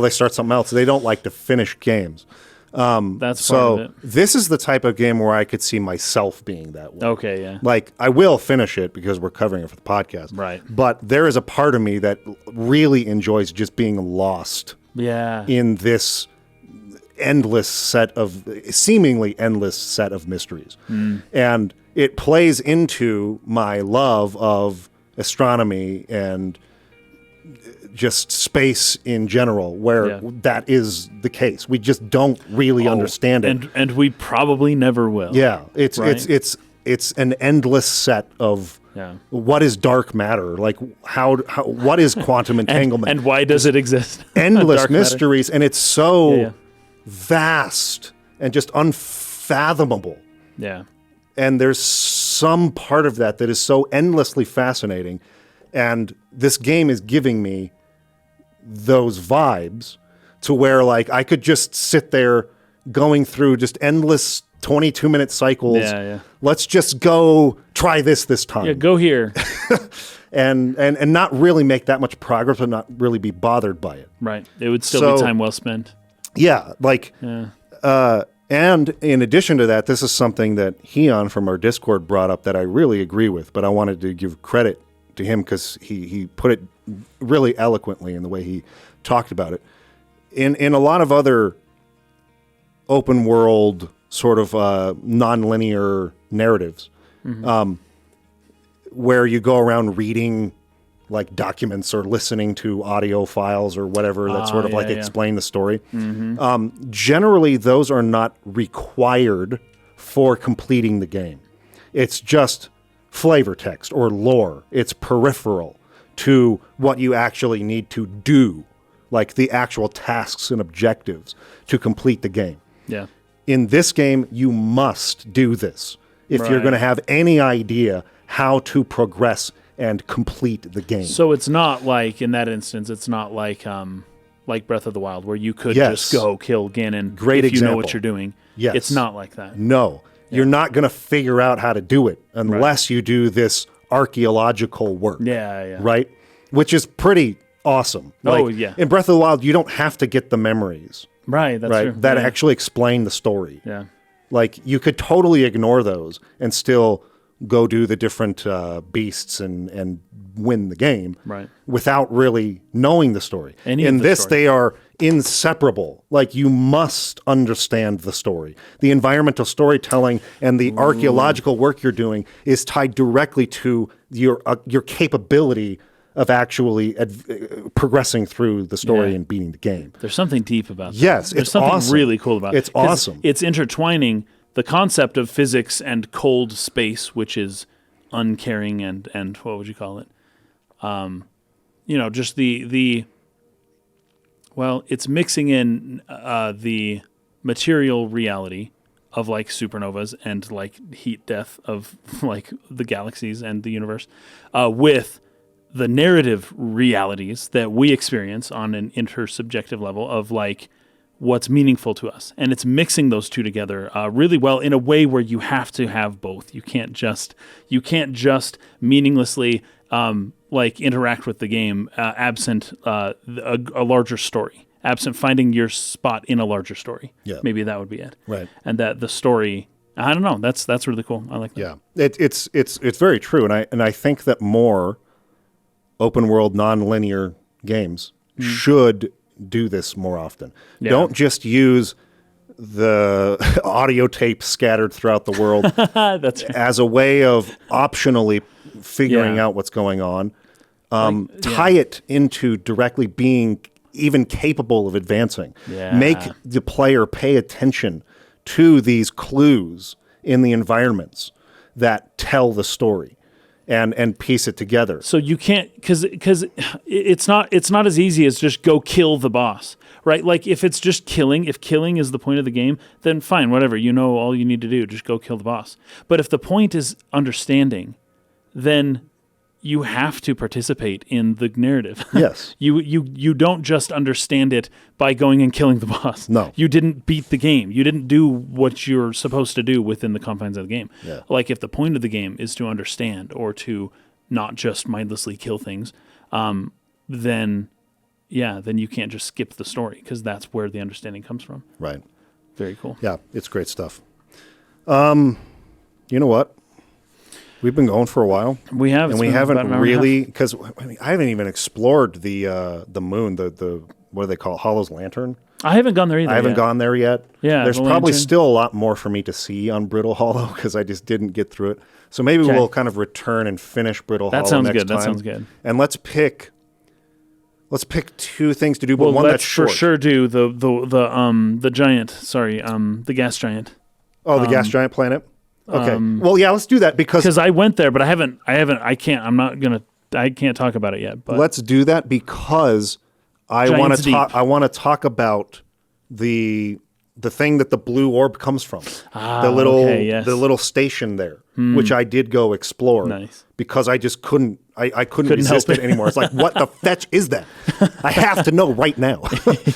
they start something else. They don't like to finish games. That's part of it. This is the type of game where I could see myself being that way. Okay, yeah. Like, I will finish it because we're covering it for the podcast. Right. But there is a part of me that really enjoys just being lost in this seemingly endless set of mysteries. And it plays into my love of astronomy and just space in general, where that is the case. We just don't really understand it. And we probably never will. Yeah. It's an endless set of what is dark matter? Like what is quantum entanglement? And why does it exist? Endless mysteries, and it's so vast and just unfathomable. Yeah. And there's some part of that is so endlessly fascinating. And this game is giving me those vibes to where, like, I could just sit there going through just endless 22-minute cycles. Yeah. Let's just go try this time. Yeah, go here. and not really make that much progress, but not really be bothered by it. Right. It would still be time well spent. Yeah, and in addition to that, this is something that Heon from our Discord brought up that I really agree with, but I wanted to give credit to him because he put it really eloquently in the way he talked about it. In a lot of other open world sort of non-linear narratives, where you go around reading like documents or listening to audio files or whatever that sort of explain the story. Generally, those are not required for completing the game. It's just flavor text or lore. It's peripheral to what you actually need to do, like the actual tasks and objectives to complete the game. Yeah. In this game, you must do this if you're going to have any idea how to progress and complete the game. So it's not like, in that instance, it's not like Breath of the Wild, where you could just go kill Ganon if you know what you're doing. Yes. It's not like that. No. You're not going to figure out how to do it unless you do this archaeological work. Yeah. Right? Which is pretty awesome. In Breath of the Wild, you don't have to get the memories. Right, that's true. That actually explain the story. Yeah. Like, you could totally ignore those and still go do the different beasts and win the game without really knowing the story. In this, they are inseparable. Like, you must understand the story. The environmental storytelling and the archaeological work you're doing is tied directly to your capability of actually progressing through the story and beating the game. There's something deep about that. Yes, There's something awesome. really cool about it. It's awesome. It's intertwining the concept of physics and cold space, which is uncaring and what would you call it? Just it's mixing in the material reality of like supernovas and like heat death of like the galaxies and the universe with the narrative realities that we experience on an intersubjective level of like what's meaningful to us. And it's mixing those two together really well in a way where you have to have both. You can't just meaninglessly like interact with the game absent a larger story, absent finding your spot in a larger story. Yeah. Maybe that would be it. Right. And that the story, I don't know, that's really cool. I like that. Yeah. It's very true. And I think that more open world non-linear games should do this more often. Yeah. Don't just use the audio tape scattered throughout the world That's right. as a way of optionally figuring out what's going on. Tie it into directly being even capable of advancing. Yeah. Make the player pay attention to these clues in the environments that tell the story. And piece it together. So you can't, because it's not as easy as just go kill the boss, right? Like if it's just killing, if killing is the point of the game, then fine, whatever. You know all you need to do, just go kill the boss. But if the point is understanding, then you have to participate in the narrative. Yes. You don't just understand it by going and killing the boss. No. You didn't beat the game. You didn't do what you're supposed to do within the confines of the game. Yeah. Like if the point of the game is to understand or to not just mindlessly kill things, then you can't just skip the story because that's where the understanding comes from. Right. Very cool. Yeah, it's great stuff. You know what? We've been going for a while. We have, and we haven't really, because I haven't even explored the moon. The what do they call it? Hollow's Lantern. I haven't gone there either. I haven't gone there yet. Yeah, there's probably still a lot more for me to see on Brittle Hollow because I just didn't get through it. So maybe we'll kind of return and finish Brittle Hollow next time. That sounds good. And let's pick two things to do, but one that's short. For sure do the giant. Sorry, the gas giant. Oh, the gas giant planet. Okay. Well, yeah, let's do that because I went there, but I can't talk about it yet. But let's do that because I want to talk about the thing that the blue orb comes from. The little station there, which I did go explore. Nice. Because I just couldn't resist it anymore. It's like, what the fetch is that? I have to know right now.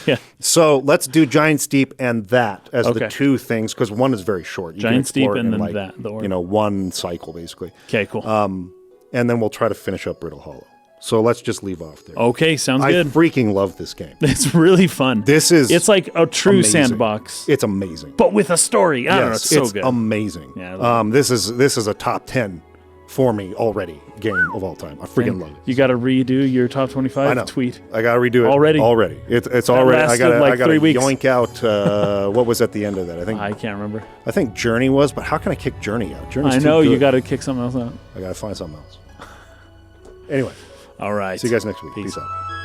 Yeah. So let's do Giant Steep and that as the two things, because one is very short. You Giant Steep and then the orb. One cycle basically. Okay, cool. And then we'll try to finish up Brittle Hollow. So let's just leave off there. Okay, sounds good. I freaking love this game. It's really fun. It's like a true sandbox. It's amazing. But with a story. I don't know, it's so good. It's amazing. Yeah, this is a top 10 for me already game of all time. I freaking love it. You got to redo your top 25 I know. tweet. I got to redo it already. It's already. I got to yoink out what was at the end of that. I can't remember. I think Journey was, but how can I kick Journey out? Journey's I know too good. You got to kick something else out. I got to find something else. Anyway. All right. See you guys next week. Peace out.